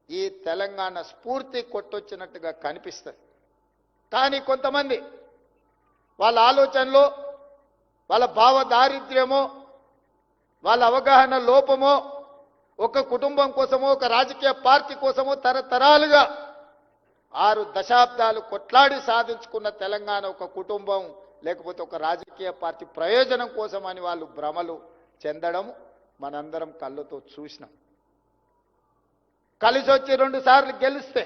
ఈ తెలంగాణ స్ఫూర్తి కొట్టొచ్చినట్టుగా కనిపిస్తుంది. కానీ కొంతమంది వాళ్ళ ఆలోచనలో, వాళ్ళ భావ దారిద్ర్యమో, వాళ్ళ అవగాహన లోపమో, ఒక కుటుంబం కోసమో, ఒక రాజకీయ పార్టీ కోసమో తరతరాలుగా 6 దశాబ్దాలు కొట్లాడి సాధించుకున్న తెలంగాణ ఒక కుటుంబం లేకపోతే ఒక రాజకీయ పార్టీ ప్రయోజనం కోసమని వాళ్ళు భ్రమలు చెందడం మనందరం కళ్ళతో చూసినాం. కలిసి వచ్చి 2 సార్లు గెలిస్తే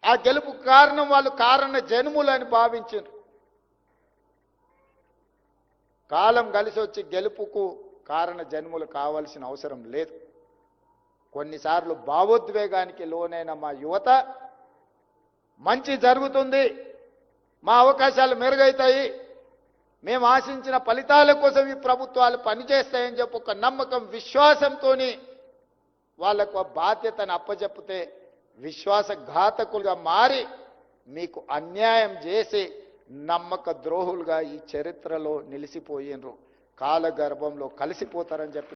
ఆ గెలుపు కారణం వాళ్ళు కారణ జన్ములని భావించారు. కాలం కలిసి వచ్చి గెలుపుకు కారణ జన్ములు కావాల్సిన అవసరం లేదు. కొన్నిసార్లు భావోద్వేగానికి లోనైన మా యువత మంచి జరుగుతుంది, మా అవకాశాలు మెరుగవుతాయి, మేము ఆశించిన ఫలితాల కోసం ఈ ప్రభుత్వాలు పనిచేస్తాయని చెప్పి ఒక నమ్మకం, విశ్వాసంతో వాళ్ళకు బాధ్యతను అప్పచెప్పితే విశ్వాసఘాతకులుగా మారి మీకు అన్యాయం చేసి నమ్మక ద్రోహులుగా ఈ చరిత్రలో నిలిచిపోయినరు, కాలగర్భంలో కలిసిపోతారని చెప్పి